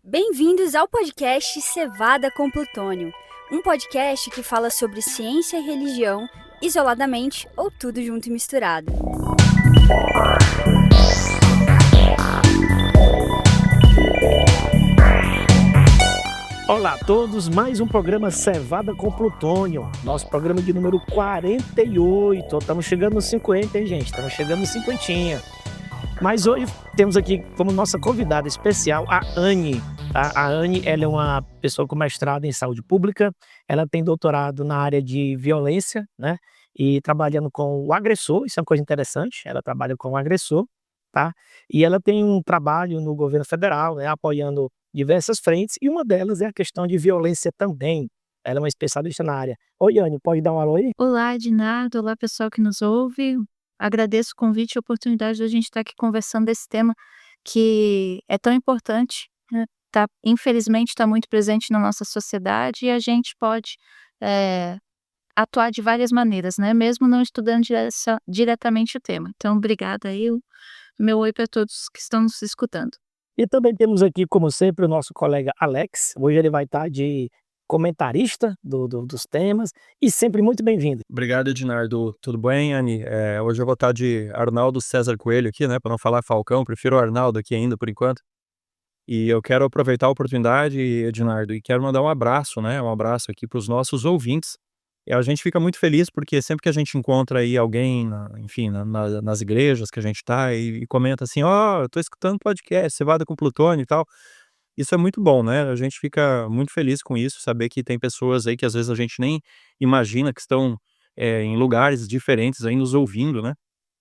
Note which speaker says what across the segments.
Speaker 1: Bem-vindos ao podcast Cevada com Plutônio, um podcast que fala sobre ciência e religião, isoladamente ou tudo junto e misturado.
Speaker 2: Olá a todos, mais um programa Cevada com Plutônio, nosso programa de número 48. Estamos chegando nos 50, hein, gente? Estamos chegando nos 50. Mas hoje temos aqui como nossa convidada especial a Anne. A Anne, ela é uma pessoa com mestrado em saúde pública, ela tem doutorado na área de violência, né? E trabalhando com o agressor, isso é uma coisa interessante, ela trabalha com o agressor, tá? E ela tem um trabalho no governo federal, né, apoiando diversas frentes, e uma delas é a questão de violência também. Ela é uma especialista na área. Oi, Anne, pode dar um alô aí?
Speaker 3: Olá, Ednardo. Olá, pessoal que nos ouve. Agradeço o convite e a oportunidade de a gente estar aqui conversando desse tema que é tão importante, né? Infelizmente, está muito presente na nossa sociedade e a gente pode atuar de várias maneiras, né? Mesmo não estudando diretamente o tema. Então, obrigada aí. Meu oi para todos que estão nos escutando.
Speaker 2: E também temos aqui, como sempre, o nosso colega Alex. Hoje ele vai estar de comentarista dos temas e sempre muito bem-vindo.
Speaker 4: Obrigado, Ednardo. Tudo bem, Anne? Hoje eu vou estar de Arnaldo César Coelho aqui, né? Para não falar Falcão, prefiro o Arnaldo aqui ainda por enquanto. E eu quero aproveitar a oportunidade, Ednardo, e quero mandar um abraço, né? Um abraço aqui para os nossos ouvintes. E a gente fica muito feliz porque sempre que a gente encontra aí alguém, enfim, nas igrejas que a gente está e comenta assim, eu tô escutando podcast, Cevada com Plutônio e tal. Isso é muito bom, né, a gente fica muito feliz com isso, saber que tem pessoas aí que às vezes a gente nem imagina que estão, em lugares diferentes aí nos ouvindo, né.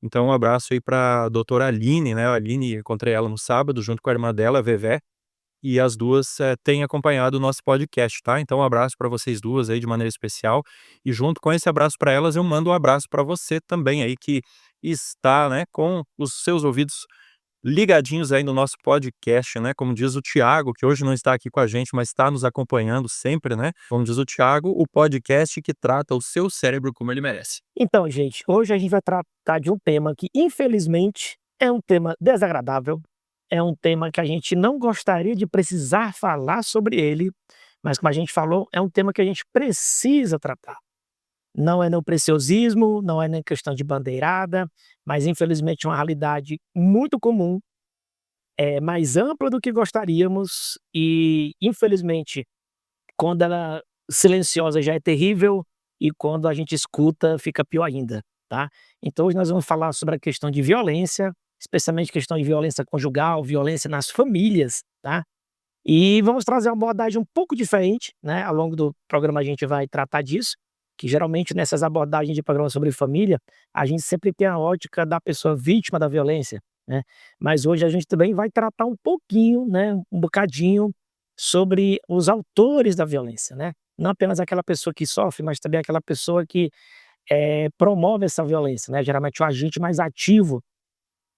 Speaker 4: Então um abraço aí pra doutora Aline, né, a Aline, encontrei ela no sábado junto com a irmã dela, a Vevé, e as 2, têm acompanhado o nosso podcast, tá. Então um abraço pra vocês 2 aí de maneira especial, e junto com esse abraço pra elas eu mando um abraço pra você também aí que está, né, com os seus ouvidos ligadinhos aí no nosso podcast, né, como diz o Thiago, que hoje não está aqui com a gente, mas está nos acompanhando sempre, né, como diz o Thiago, o podcast que trata o seu cérebro como ele merece.
Speaker 2: Então, gente, hoje a gente vai tratar de um tema que, infelizmente, é um tema desagradável, é um tema que a gente não gostaria de precisar falar sobre ele, mas como a gente falou, é um tema que a gente precisa tratar. Não é no preciosismo, não é nem questão de bandeirada, mas infelizmente é uma realidade muito comum, é mais ampla do que gostaríamos e, infelizmente, quando ela silenciosa já é terrível e quando a gente escuta fica pior ainda, tá. Então hoje nós vamos falar sobre a questão de violência, especialmente questão de violência conjugal, violência nas famílias, tá. E vamos trazer uma abordagem um pouco diferente, né, ao longo do programa a gente vai tratar disso, que geralmente nessas abordagens de programa sobre família, a gente sempre tem a ótica da pessoa vítima da violência, né. Mas hoje a gente também vai tratar um pouquinho, né, um bocadinho, sobre os autores da violência, né. Não apenas aquela pessoa que sofre, mas também aquela pessoa que, promove essa violência, né, geralmente o agente mais ativo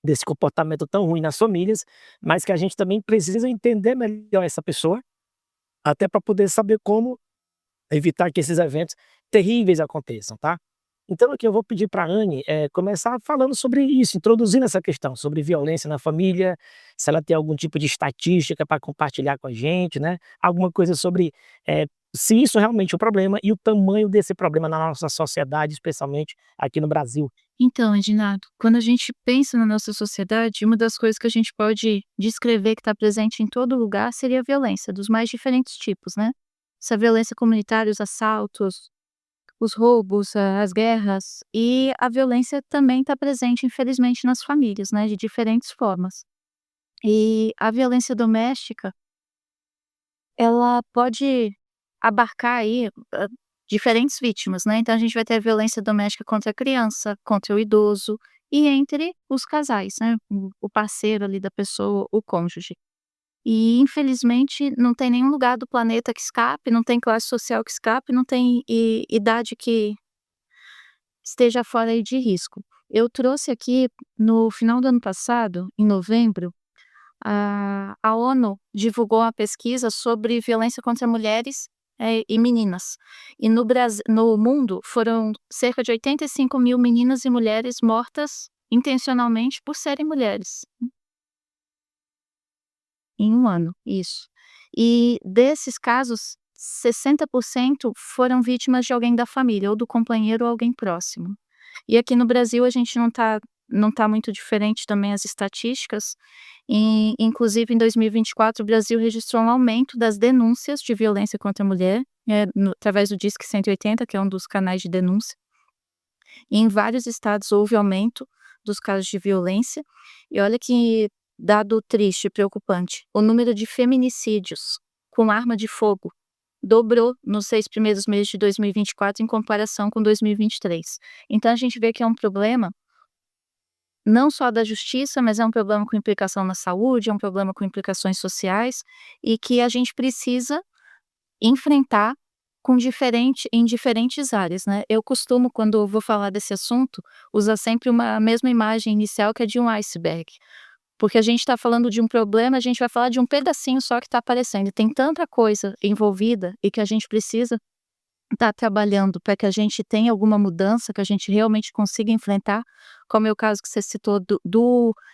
Speaker 2: desse comportamento tão ruim nas famílias, mas que a gente também precisa entender melhor essa pessoa, até para poder saber como evitar que esses eventos terríveis aconteçam, tá. Então aqui eu vou pedir pra Anne, começar falando sobre isso, introduzindo essa questão sobre violência na família, se ela tem algum tipo de estatística para compartilhar com a gente, né, alguma coisa sobre, se isso realmente é um problema e o tamanho desse problema na nossa sociedade, especialmente aqui no Brasil.
Speaker 3: Então, Ednardo, quando a gente pensa na nossa sociedade, uma das coisas que a gente pode descrever que está presente em todo lugar seria a violência, dos mais diferentes tipos, né? Essa violência comunitária, os assaltos, os roubos, as guerras, e a violência também está presente, infelizmente, nas famílias, né? De diferentes formas. E a violência doméstica, ela pode abarcar aí, diferentes vítimas, né, então a gente vai ter a violência doméstica contra a criança, contra o idoso e entre os casais, né, o parceiro ali da pessoa, o cônjuge. E infelizmente não tem nenhum lugar do planeta que escape, não tem classe social que escape, não tem idade que esteja fora aí de risco. Eu trouxe aqui no final do ano passado, em novembro, a ONU divulgou uma pesquisa sobre violência contra mulheres, e meninas. E no mundo foram cerca de 85.000 meninas e mulheres mortas intencionalmente por serem mulheres. Em 1 ano, isso. E desses casos, 60% foram vítimas de alguém da família, ou do companheiro ou alguém próximo. E aqui no Brasil a gente não tá muito diferente também as estatísticas, e inclusive em 2024 o Brasil registrou um aumento das denúncias de violência contra a mulher, através do Disque 180, que é um dos canais de denúncia. E em vários estados houve aumento dos casos de violência. E olha que dado triste e preocupante, o número de feminicídios com arma de fogo dobrou nos 6 primeiros meses de 2024 em comparação com 2023. Então a gente vê que é um problema não só da justiça, mas é um problema com implicação na saúde, é um problema com implicações sociais, e que a gente precisa enfrentar em diferentes áreas, né. Eu costumo, quando eu vou falar desse assunto, usar sempre a mesma imagem inicial, que é de um iceberg. Porque a gente está falando de um problema, a gente vai falar de um pedacinho só que está aparecendo, e tem tanta coisa envolvida e que a gente precisa estar trabalhando para que a gente tenha alguma mudança, que a gente realmente consiga enfrentar, como é o caso que você citou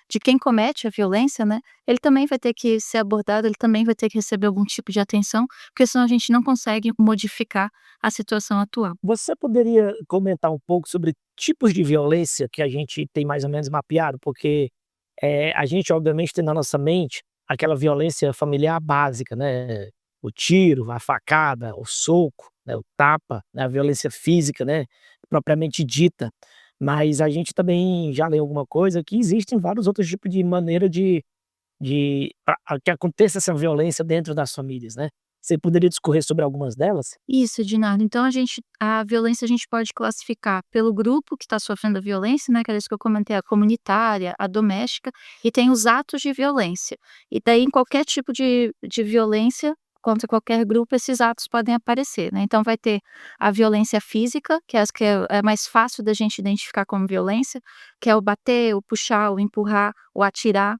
Speaker 3: de quem comete a violência, né, ele também vai ter que ser abordado, ele também vai ter que receber algum tipo de atenção, porque senão a gente não consegue modificar a situação atual.
Speaker 2: Você poderia comentar um pouco sobre tipos de violência que a gente tem mais ou menos mapeado? Porque, a gente obviamente tem na nossa mente aquela violência familiar básica, né, o tiro, a facada, o soco, né, o tapa, né, a violência física, né, propriamente dita. Mas a gente também já leu alguma coisa que existem vários outros tipos de maneira de que aconteça essa violência dentro das famílias, né. Você poderia discorrer sobre algumas delas?
Speaker 3: Isso, Edinardo. Então a violência a gente pode classificar pelo grupo que está sofrendo a violência, né, que era isso que eu comentei, a comunitária, a doméstica, e tem os atos de violência. E daí em qualquer tipo de violência contra qualquer grupo, esses atos podem aparecer, né. Então vai ter a violência física, que é as que é mais fácil da gente identificar como violência, que é o bater, o puxar, o empurrar, o atirar.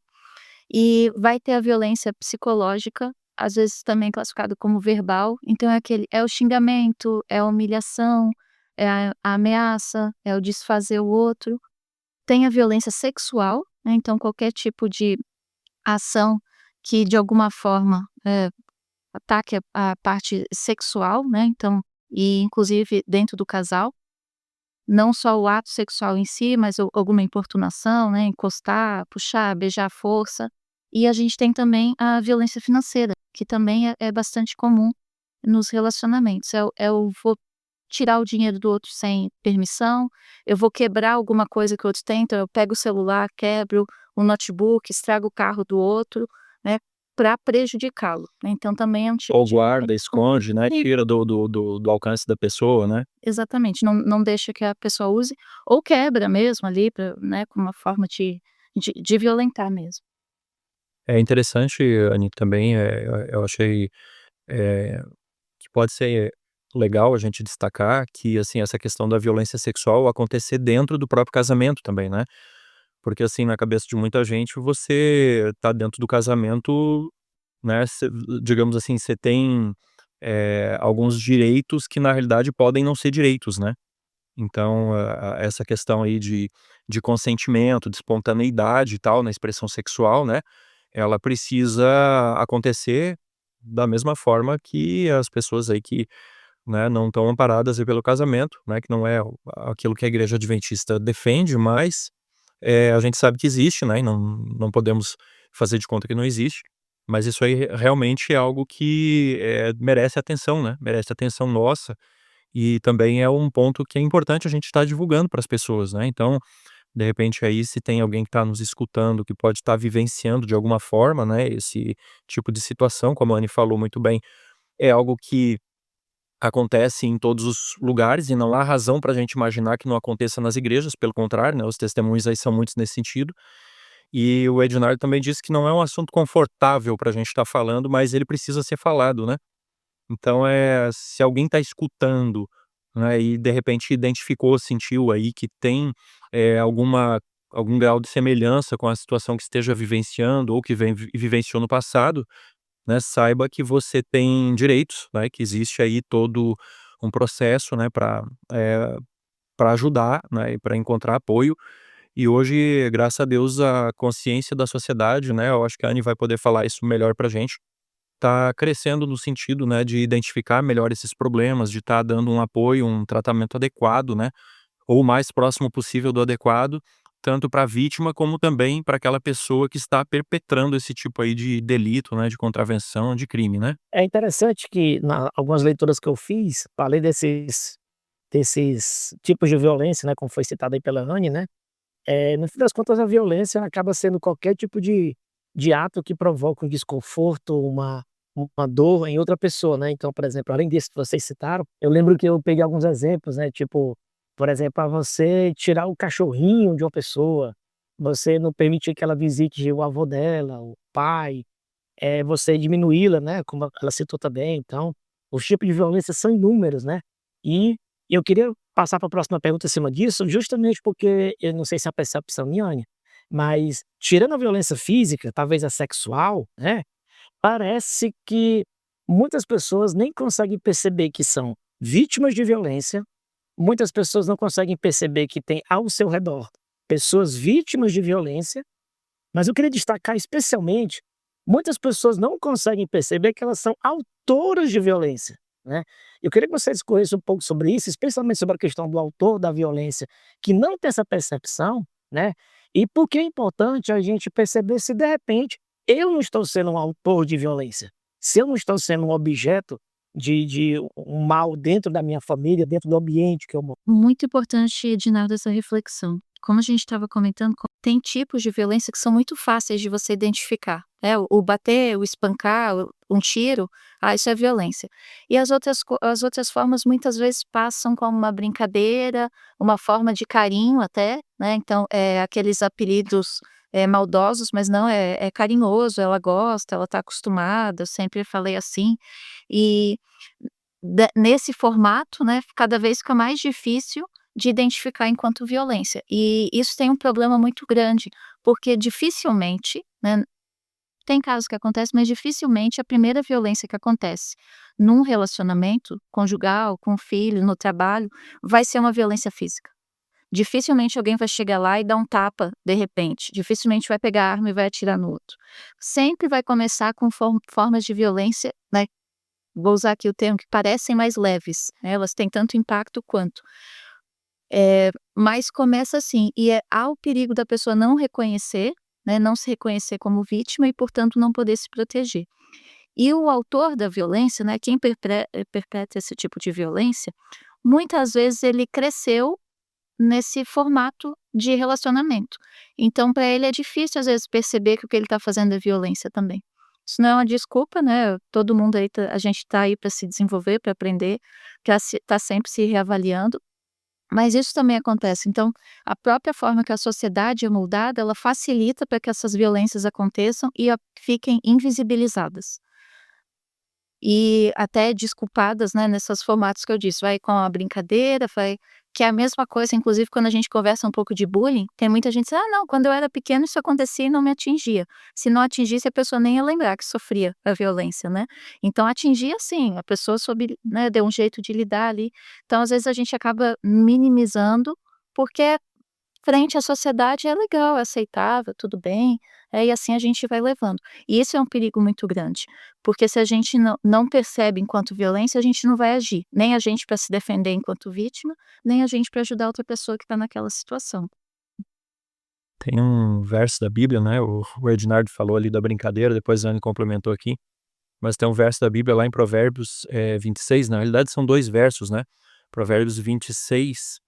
Speaker 3: E vai ter a violência psicológica, às vezes também classificado como verbal, então é o xingamento, é a humilhação, é a ameaça, é o desfazer o outro. Tem a violência sexual, né, então qualquer tipo de ação que de alguma forma, ataque a parte sexual, né, então e inclusive dentro do casal, não só o ato sexual em si, mas alguma importunação, né, encostar, puxar, beijar à força. E a gente tem também a violência financeira, que também é bastante comum nos relacionamentos. Eu vou tirar o dinheiro do outro sem permissão, eu vou quebrar alguma coisa que o outro tem, então eu pego o celular, quebro o notebook, estrago o carro do outro, né, para prejudicá-lo, né, então também é um tipo
Speaker 4: Ou
Speaker 3: de
Speaker 4: guarda, esconde, né, tira do alcance da pessoa, né.
Speaker 3: exatamente, não deixa que a pessoa use, ou quebra mesmo ali pra, né, como uma forma de violentar mesmo.
Speaker 4: É interessante, Anny, também, eu achei, eh, que pode ser legal a gente destacar que, assim, essa questão da violência sexual acontecer dentro do próprio casamento também, né. Porque, assim, na cabeça de muita gente, você tá dentro do casamento, né, digamos assim, você tem, alguns direitos que na realidade podem não ser direitos, né. Então, essa questão aí de consentimento, de espontaneidade e tal na expressão sexual, né, ela precisa acontecer da mesma forma que as pessoas aí que, né, não estão amparadas aí pelo casamento, né, que não é aquilo que a igreja adventista defende, mas, a gente sabe que existe, né, e não podemos fazer de conta que não existe, mas isso aí realmente é algo que, merece atenção, né, merece atenção nossa, e também é um ponto que é importante a gente estar divulgando para as pessoas, né, então, de repente aí se tem alguém que está nos escutando que pode estar vivenciando de alguma forma, né, esse tipo de situação, como a Anny falou muito bem, é algo que acontece em todos os lugares e não há razão para a gente imaginar que não aconteça nas igrejas, pelo contrário, né, os testemunhos aí são muitos nesse sentido. E o Ednardo também disse que não é um assunto confortável para a gente estar falando, mas ele precisa ser falado, né. Então, se alguém está escutando, né, e de repente identificou, sentiu aí que tem, algum grau de semelhança com a situação que esteja vivenciando ou que vivenciou no passado, né, saiba que você tem direitos, né, que existe aí todo um processo, né, para ajudar, né, e pra encontrar apoio, E hoje, graças a Deus, a consciência da sociedade, né, eu acho que a Anne vai poder falar isso melhor pra gente, tá crescendo no sentido, né, de identificar melhor esses problemas, de estar dando um apoio, um tratamento adequado, né, ou o mais próximo possível do adequado, tanto para a vítima como também para aquela pessoa que está perpetrando esse tipo aí de delito, né, de contravenção, de crime, né.
Speaker 2: É interessante que algumas leituras que eu fiz, além desses tipos de violência, né, como foi citado aí pela Anne, né, no fim das contas a violência acaba sendo qualquer tipo de ato que provoca um desconforto, uma dor em outra pessoa, né. Então, por exemplo, além disso que vocês citaram, eu lembro que eu peguei alguns exemplos, né, tipo, por exemplo, a você tirar o cachorrinho de uma pessoa, você não permitir que ela visite o avô dela, o pai, você diminuí-la, né, como ela citou também. Então, os tipos de violência são inúmeros, né. E eu queria passar para a próxima pergunta em cima disso, justamente porque eu não sei se é a percepção minha, Anny, mas tirando a violência física, talvez a sexual, né, parece que muitas pessoas nem conseguem perceber que são vítimas de violência, muitas pessoas não conseguem perceber que tem ao seu redor pessoas vítimas de violência, mas eu queria destacar especialmente, muitas pessoas não conseguem perceber que elas são autoras de violência, né. Eu queria que você discorresse um pouco sobre isso, especialmente sobre a questão do autor da violência, que não tem essa percepção, né, e por que é importante a gente perceber se de repente eu não estou sendo um autor de violência, se eu não estou sendo um objeto de um mal dentro da minha família, dentro do ambiente que eu moro.
Speaker 3: Muito importante, Edinaldo, essa reflexão. Como a gente estava comentando, tem tipos de violência que são muito fáceis de você identificar, né? O bater, o espancar, um tiro, isso é violência. E as outras formas muitas vezes passam como uma brincadeira, uma forma de carinho até, né? Então, aqueles apelidos maldosos, mas não, é carinhoso, ela gosta, ela está acostumada, eu sempre falei assim. E nesse formato, né, cada vez fica mais difícil de identificar enquanto violência. E isso tem um problema muito grande, porque dificilmente, né, tem casos que acontecem, mas dificilmente a primeira violência que acontece num relacionamento conjugal, com filho, no trabalho, vai ser uma violência física. Dificilmente alguém vai chegar lá e dar um tapa de repente, dificilmente vai pegar a arma e vai atirar no outro. Sempre vai começar com formas de violência, né, vou usar aqui o termo, que parecem mais leves, né, elas têm tanto impacto quanto. Mas começa assim, há o perigo da pessoa não reconhecer, né, não se reconhecer como vítima e, portanto, não poder se proteger. E o autor da violência, né, quem perpetra esse tipo de violência, muitas vezes ele cresceu nesse formato de relacionamento. Então, para ele é difícil, às vezes, perceber que o que ele está fazendo é violência também. Isso não é uma desculpa, né, todo mundo aí a gente está aí para se desenvolver, para aprender, para estar sempre se reavaliando, mas isso também acontece. Então, a própria forma que a sociedade é moldada, ela facilita para que essas violências aconteçam e fiquem invisibilizadas. E até desculpadas, né, nesses formatos que eu disse, vai com a brincadeira, vai que é a mesma coisa, inclusive, quando a gente conversa um pouco de bullying, tem muita gente que diz: "Ah, não, quando eu era pequeno isso acontecia e não me atingia". Se não atingisse, a pessoa nem ia lembrar que sofria a violência, né. Então atingia sim, a pessoa soube, né, deu um jeito de lidar ali. Então, às vezes, a gente acaba minimizando, porque frente à sociedade é legal, é aceitável, tudo bem, e assim a gente vai levando. E isso é um perigo muito grande, porque se a gente não percebe enquanto violência, a gente não vai agir, nem a gente para se defender enquanto vítima, nem a gente para ajudar outra pessoa que está naquela situação.
Speaker 4: Tem um verso da Bíblia, né, o Ednardo falou ali da brincadeira, depois a Anne complementou aqui, mas tem um verso da Bíblia lá em Provérbios, 26, na realidade são 2 versos, né, Provérbios 26,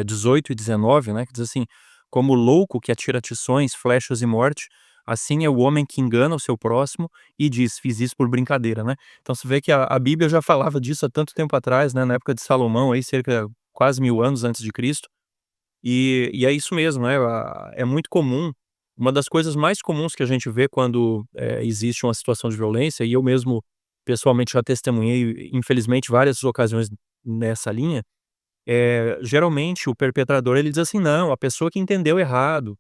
Speaker 4: 18 e 19, né, que diz assim: "Como o louco que atira tições, flechas e morte, assim é o homem que engana o seu próximo e diz: 'Fiz isso por brincadeira'", né. Então você vê que a Bíblia já falava disso há tanto tempo atrás, né, na época de Salomão aí, cerca quase 1000 anos antes de Cristo, e é isso mesmo, né, é muito comum, uma das coisas mais comuns que a gente vê quando, existe uma situação de violência, e eu mesmo pessoalmente já testemunhei, infelizmente, várias ocasiões nessa linha, geralmente o perpetrador ele diz assim: "Não, a pessoa que entendeu errado",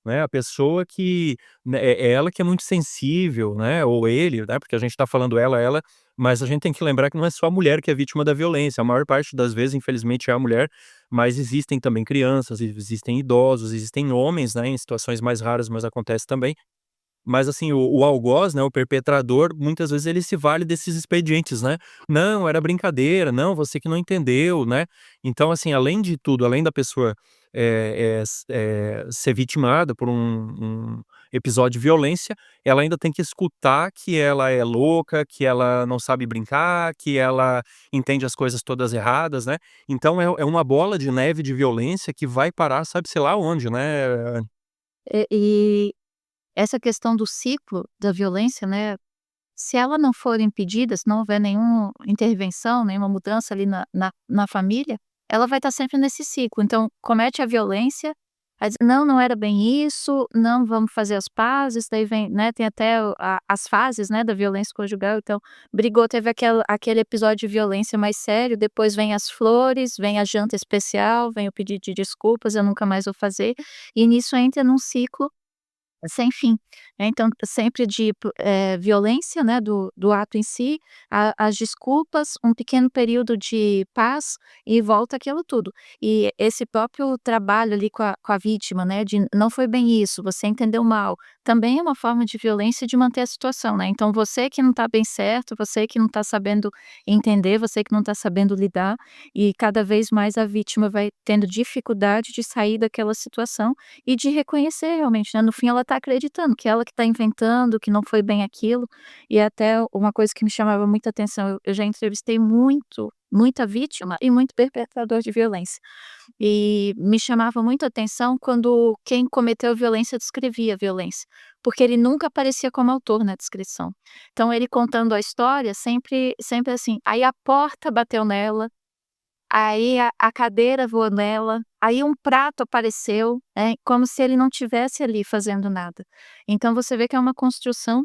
Speaker 4: né? A pessoa que, né, é ela que é muito sensível, né? Ou ele, né? Porque a gente tá falando ela, mas a gente tem que lembrar que não é só a mulher que é vítima da violência. A maior parte das vezes, infelizmente, é a mulher, mas existem também crianças, existem idosos, existem homens, né? Em situações mais raras, mas acontece também. Mas assim, o algoz, né, o perpetrador, muitas vezes ele se vale desses expedientes, né. "Não, era brincadeira. Não, você que não entendeu", né. Então assim, além de tudo, além da pessoa, ser vitimada por um episódio de violência, ela ainda tem que escutar que ela é louca, que ela não sabe brincar, que ela entende as coisas todas erradas, né. Então é uma bola de neve de violência que vai parar sabe-se lá onde, né.
Speaker 3: E essa questão do ciclo da violência, né, se ela não for impedida, se não houver nenhuma intervenção, nenhuma mudança ali na família, ela vai estar sempre nesse ciclo. Então, comete a violência, aí diz: "Não, não era bem isso, não, vamos fazer as pazes", daí vem, né, tem até as fases, né, da violência conjugal, então, brigou, teve aquele episódio de violência mais sério, depois vem as flores, vem a janta especial, vem o pedido de desculpas, "eu nunca mais vou fazer", e nisso entra num ciclo sem fim, né, então sempre de violência, né, do ato em si, a as desculpas, um pequeno período de paz e volta aquilo tudo. E esse próprio trabalho ali com a vítima, né, de "não foi bem isso, você entendeu mal", também é uma forma de violência de manter a situação, né, então você que não está bem certo, você que não está sabendo entender, você que não está sabendo lidar, e cada vez mais a vítima vai tendo dificuldade de sair daquela situação e de reconhecer realmente, né, no fim ela tá acreditando que ela que tá inventando, que não foi bem aquilo, e até uma coisa que me chamava muita atenção, eu já entrevistei muita vítima e muito perpetrador de violência, e me chamava muito a atenção quando quem cometeu violência descrevia a violência, porque ele nunca aparecia como autor na descrição. Então ele contando a história sempre assim: "Aí a porta bateu nela, aí a cadeira voou nela, aí um prato apareceu", né, como se ele não tivesse ali fazendo nada. Então você vê que é uma construção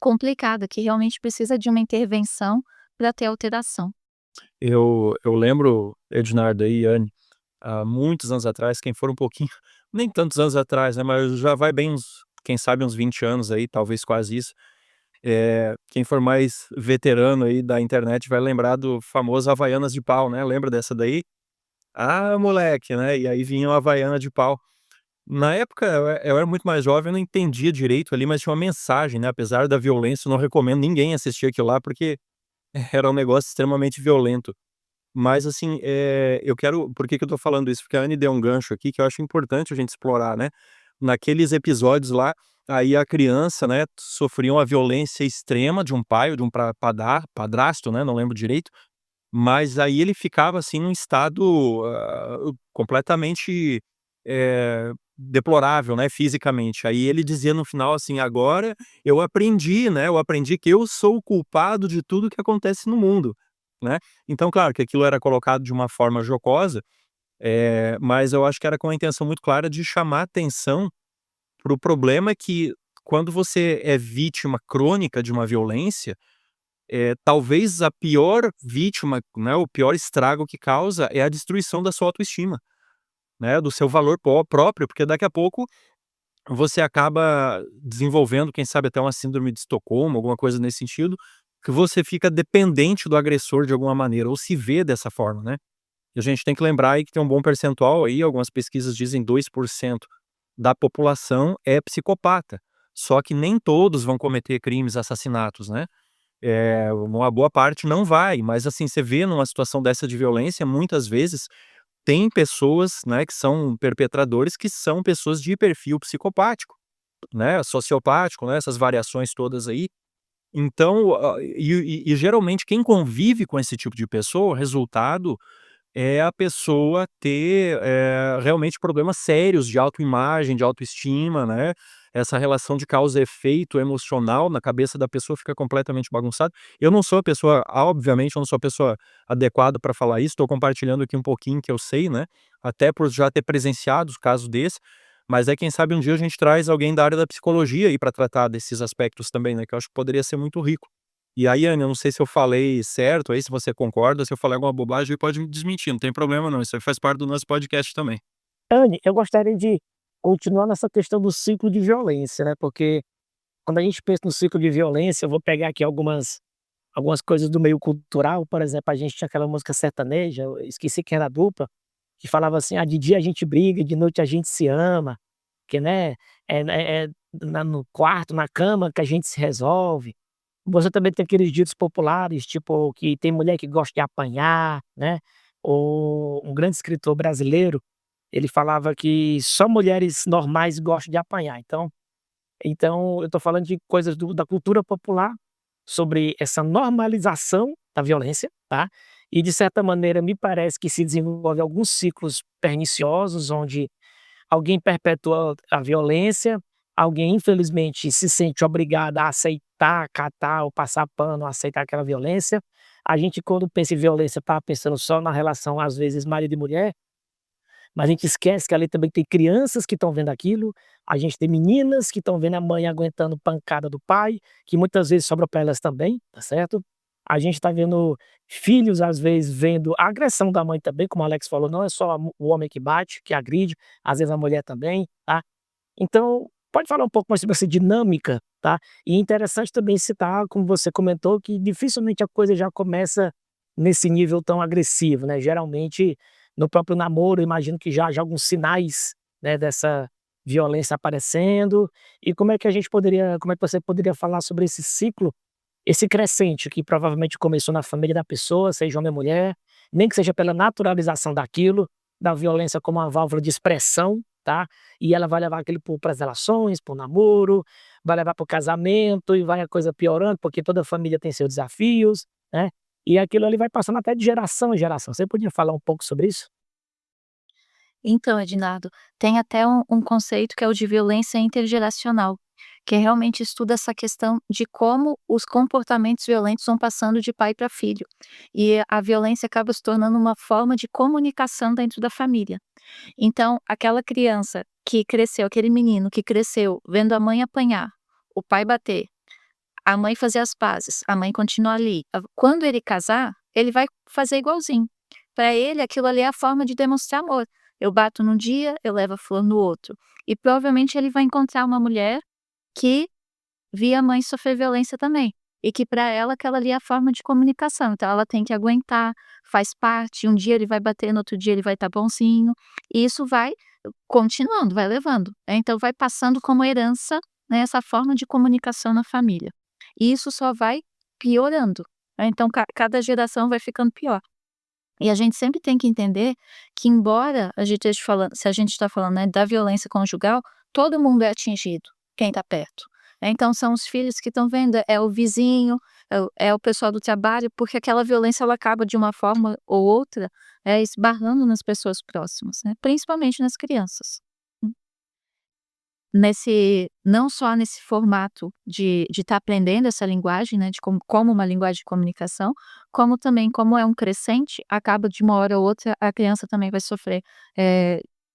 Speaker 3: complicada, que realmente precisa de uma intervenção para ter alteração.
Speaker 4: Eu lembro, Ednardo e Anne, há muitos anos atrás, quem for um pouquinho nem tantos anos atrás, né, mas já vai bem uns, quem sabe uns 20 anos aí, talvez quase isso. Quem for mais veterano aí da internet vai lembrar do famoso Havaianas de pau, né, lembra dessa daí? "Ah, moleque", né, e aí vinha o Havaiana de pau. Na época eu era muito mais jovem, eu não entendia direito ali, mas tinha uma mensagem, né, apesar da violência, eu não recomendo ninguém assistir aquilo lá, porque era um negócio extremamente violento. Mas assim, eu quero por que que eu tô falando isso? Porque a Anne deu um gancho aqui que eu acho importante a gente explorar, né. Naqueles episódios lá, aí a criança, né, sofria uma violência extrema de um pai ou de um padrasto, né, não lembro direito, mas aí ele ficava, assim, num estado, completamente, deplorável, né, fisicamente. Aí ele dizia no final assim: "Agora eu aprendi, né, eu aprendi que eu sou o culpado de tudo que acontece no mundo", né. Então claro que aquilo era colocado de uma forma jocosa, mas eu acho que era com a intenção muito clara de chamar atenção para o problema que quando você é vítima crônica de uma violência, talvez a pior vítima, né, o pior estrago que causa é a destruição da sua autoestima, né, do seu valor próprio, porque daqui a pouco você acaba desenvolvendo, quem sabe até uma síndrome de Estocolmo, alguma coisa nesse sentido, que você fica dependente do agressor de alguma maneira, ou se vê dessa forma, né. E a gente tem que lembrar aí que tem um bom percentual aí, algumas pesquisas dizem 2% da população é psicopata, só que nem todos vão cometer crimes, assassinatos, né. Uma boa parte não vai, mas assim, você vê numa situação dessa de violência, muitas vezes, tem pessoas, né, que são perpetradores, que são pessoas de perfil psicopático, né, sociopático, né, essas variações todas aí. Então, e geralmente quem convive com esse tipo de pessoa, o resultado é a pessoa ter, realmente problemas sérios de autoimagem, de autoestima, né, essa relação de causa e efeito emocional na cabeça da pessoa fica completamente bagunçada. Eu não sou a pessoa obviamente eu não sou a pessoa adequada para falar isso, estou compartilhando aqui um pouquinho que eu sei, né, até por já ter presenciado casos desse, mas quem sabe um dia a gente traz alguém da área da psicologia aí para tratar desses aspectos também, né, que eu acho que poderia ser muito rico. E aí, Anne, eu não sei se eu falei certo aí, se você concorda, se eu falei alguma bobagem, pode me desmentir, não tem problema não, isso aí faz parte do nosso podcast também.
Speaker 2: Anne, eu gostaria de continuar nessa questão do ciclo de violência, né, porque quando a gente pensa no ciclo de violência, eu vou pegar aqui algumas coisas do meio cultural, por exemplo, a gente tinha aquela música sertaneja, eu esqueci quem era a dupla, que falava assim: "Ah, de dia a gente briga, de noite a gente se ama", que, né, é no quarto, na cama que a gente se resolve. Você também tem aqueles ditos populares, tipo, que tem mulher que gosta de apanhar, né, ou um grande escritor brasileiro, ele falava que só mulheres normais gostam de apanhar. Então eu estou falando de coisas da cultura popular, sobre essa normalização da violência, tá, e de certa maneira me parece que se desenvolve alguns ciclos perniciosos, onde alguém perpetua a violência, alguém infelizmente se sente obrigado a aceitar, acatar ou passar pano, aceitar aquela violência. A gente quando pensa em violência está pensando só na relação às vezes marido e mulher, mas a gente esquece que ali também tem crianças que estão vendo aquilo, a gente tem meninas que estão vendo a mãe aguentando pancada do pai, que muitas vezes sobra para elas também, tá certo? A gente está vendo filhos, às vezes, vendo a agressão da mãe também, como o Alex falou, não é só o homem que bate, que agride, às vezes a mulher também, tá? Então, pode falar um pouco mais sobre essa dinâmica, tá? E é interessante também citar, como você comentou, que dificilmente a coisa já começa nesse nível tão agressivo, né? Geralmente, no próprio namoro, eu imagino que já haja alguns sinais, né, dessa violência aparecendo. E como é que você poderia falar sobre esse ciclo, esse crescente que provavelmente começou na família da pessoa, seja homem ou mulher, nem que seja pela naturalização daquilo, da violência como uma válvula de expressão, tá? E ela vai levar aquilo para as relações, para o namoro, vai levar para o casamento e vai a coisa piorando, porque toda família tem seus desafios, né? E aquilo ali vai passando até de geração em geração. Você podia falar um pouco sobre isso?
Speaker 3: Então, Edinardo, tem até um conceito que é o de violência intergeracional, que realmente estuda essa questão de como os comportamentos violentos vão passando de pai para filho. E a violência acaba se tornando uma forma de comunicação dentro da família. Então, aquela criança que cresceu, aquele menino que cresceu vendo a mãe apanhar, o pai bater, a mãe fazer as pazes, a mãe continua ali. Quando ele casar, ele vai fazer igualzinho. Para ele, aquilo ali é a forma de demonstrar amor. Eu bato num dia, eu levo a flor no outro. E provavelmente ele vai encontrar uma mulher que via a mãe sofrer violência também. E que para ela aquela ali é a forma de comunicação. Então ela tem que aguentar, faz parte. Um dia ele vai bater, no outro dia ele vai estar bonzinho. E isso vai continuando, vai levando. Então vai passando como herança, né, essa forma de comunicação na família. E isso só vai piorando. Então cada geração vai ficando pior. E a gente sempre tem que entender que embora a gente esteja falando, se a gente está falando, né, da violência conjugal, todo mundo é atingido, quem está perto. Então são os filhos que estão vendo, é o vizinho, é o pessoal do trabalho, porque aquela violência ela acaba de uma forma ou outra, esbarrando nas pessoas próximas, né, principalmente nas crianças. Não só nesse formato de estar aprendendo essa linguagem, né, de como uma linguagem de comunicação, como também como é um crescente, acaba de uma hora ou outra a criança também vai sofrer,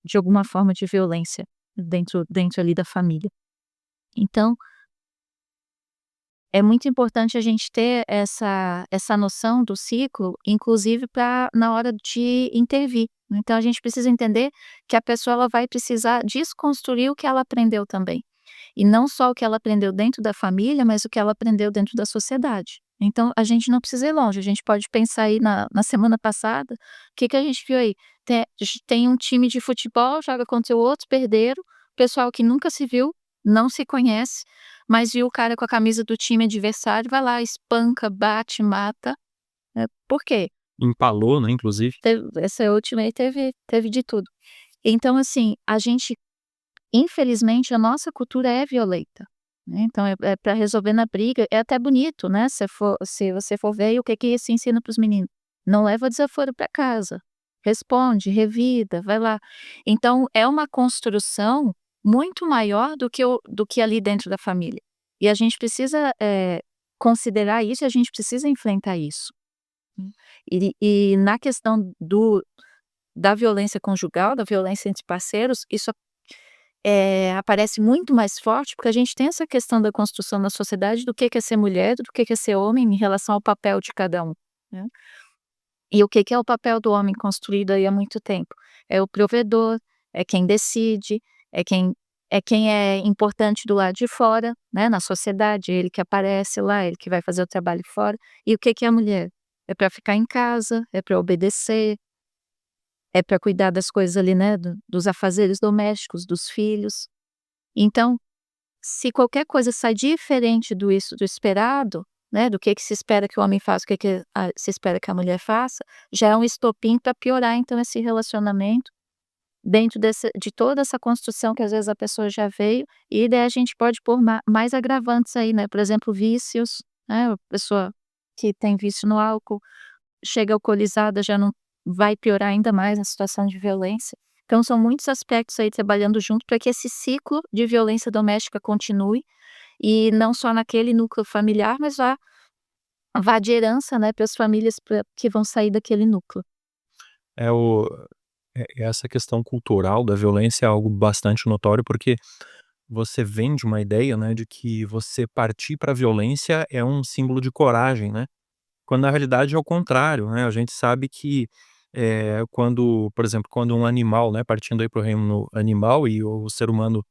Speaker 3: de alguma forma de violência dentro ali da família. Então, é muito importante a gente ter essa noção do ciclo, inclusive para na hora de intervir. Então a gente precisa entender que a pessoa ela vai precisar desconstruir o que ela aprendeu também. E não só o que ela aprendeu dentro da família, mas o que ela aprendeu dentro da sociedade. Então a gente não precisa ir longe, a gente pode pensar aí na semana passada, o que a gente viu aí? Tem um time de futebol, joga contra o outro, perderam, pessoal que nunca se viu, não se conhece, mas viu o cara com a camisa do time adversário, vai lá, espanca, bate, mata. Por quê?
Speaker 4: Empalou, né, inclusive.
Speaker 3: Essa última aí teve de tudo. Então, assim, a gente infelizmente, a nossa cultura é violenta, né, então pra resolver na briga, é até bonito, né, se você for ver aí o que se ensina para os meninos. Não leva desaforo para casa, responde, revida, vai lá. Então é uma construção muito maior do que ali dentro da família. E a gente precisa, considerar isso e a gente precisa enfrentar isso. E na questão da violência conjugal, da violência entre parceiros, isso aparece muito mais forte, porque a gente tem essa questão da construção na sociedade do que é ser mulher, do que é ser homem em relação ao papel de cada um, né. E o que é o papel do homem construído aí há muito tempo? É o provedor, é quem decide, é quem é importante do lado de fora, né, na sociedade, ele que aparece lá, ele que vai fazer o trabalho fora. E o que que é a mulher? É para ficar em casa, é para obedecer, é para cuidar das coisas ali, né, dos afazeres domésticos, dos filhos. Então, se qualquer coisa sai diferente do esperado, né, do que se espera que o homem faça, o que se espera que a mulher faça, já é um estopim para piorar então esse relacionamento, dentro de toda essa construção que às vezes a pessoa já veio, e daí a gente pode pôr mais agravantes aí, né, por exemplo, vícios, né, a pessoa que tem vício no álcool, chega alcoolizada, já não vai piorar ainda mais a situação de violência. Então são muitos aspectos aí trabalhando junto para que esse ciclo de violência doméstica continue, e não só naquele núcleo familiar, mas vá de herança, né, para as famílias que vão sair daquele núcleo.
Speaker 4: É o essa questão cultural da violência é algo bastante notório, porque você vem de uma ideia, né, de que você partir para a violência é um símbolo de coragem, né, quando na realidade é o contrário, né. A gente sabe que, quando, por exemplo, quando um animal, né, partindo aí para o reino animal, e o ser humano